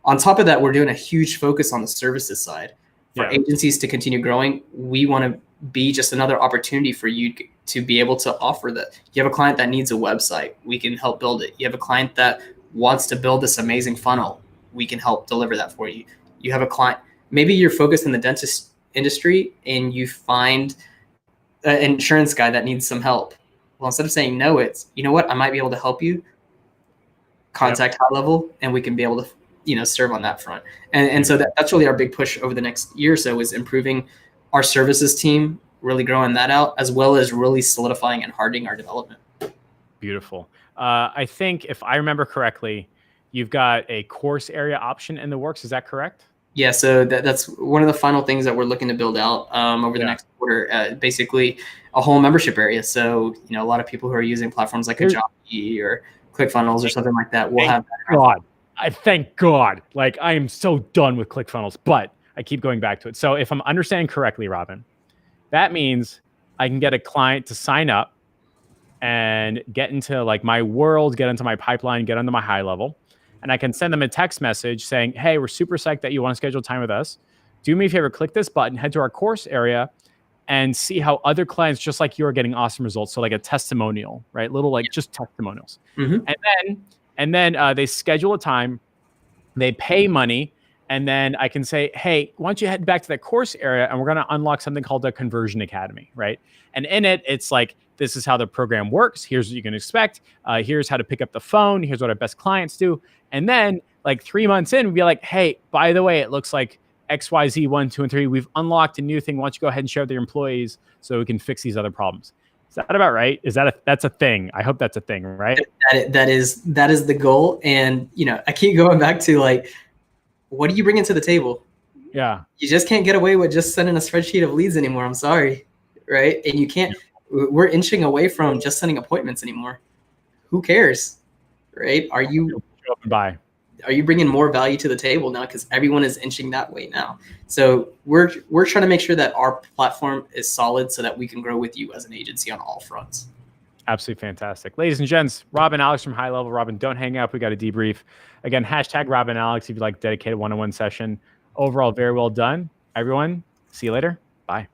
On top of that, we're doing a huge focus on the services side. For agencies to continue growing, we want to be just another opportunity for you to be able to offer that. You have a client that needs a website, we can help build it. You have a client that wants to build this amazing funnel, we can help deliver that for you. You have a client, maybe you're focused in the dentist industry and you find an insurance guy that needs some help. Well, instead of saying no, it's, you know what, I might be able to help you. Contact High Level and we can be able to, you know, serve on that front. And so that's really our big push over the next year or so, is improving our services team, really growing that out, as well as really solidifying and hardening our development. Beautiful. I think if I remember correctly, you've got a course area option in the works. Is that correct? Yeah, so that's one of the final things that we're looking to build out over the next quarter. Basically, a whole membership area. So, you know, a lot of people who are using platforms like Kajabi or ClickFunnels or something like that will have that. Thank God. Like, I am so done with ClickFunnels, but I keep going back to it. So if I'm understanding correctly, Robin, that means I can get a client to sign up and get into like my world, get into my pipeline, get into my High Level. And I can send them a text message saying, hey, we're super psyched that you want to schedule time with us. Do me a favor, click this button, head to our course area and see how other clients just like you are getting awesome results. So like a testimonial, right? Little like just testimonials. And then they schedule a time, they pay money, and then I can say, hey, why don't you head back to that course area and we're going to unlock something called the Conversion Academy, right? And in it, it's like, this is how the program works. Here's what you can expect. Here's how to pick up the phone. Here's what our best clients do. And then like 3 months in, we'd be like, hey, by the way, it looks like XYZ 1, 2, and 3. We've unlocked a new thing. Why don't you go ahead and share with your employees so we can fix these other problems? Is that about right? That's a thing? I hope that's a thing, right? That is the goal. And, you know, I keep going back to like, what do you bring into the table? Yeah. You just can't get away with just sending a spreadsheet of leads anymore. I'm sorry. Right. And you can't, we're inching away from just sending appointments anymore. Who cares? Right. Are you bringing more value to the table now? Because everyone is inching that way now. So we're trying to make sure that our platform is solid so that we can grow with you as an agency on all fronts. Absolutely fantastic. Ladies and gents, Rob and Alex from High Level. Robin, don't hang up. We got a debrief. Again, hashtag Rob and Alex if you'd like dedicated one-on-one session. Overall, very well done. Everyone, see you later. Bye.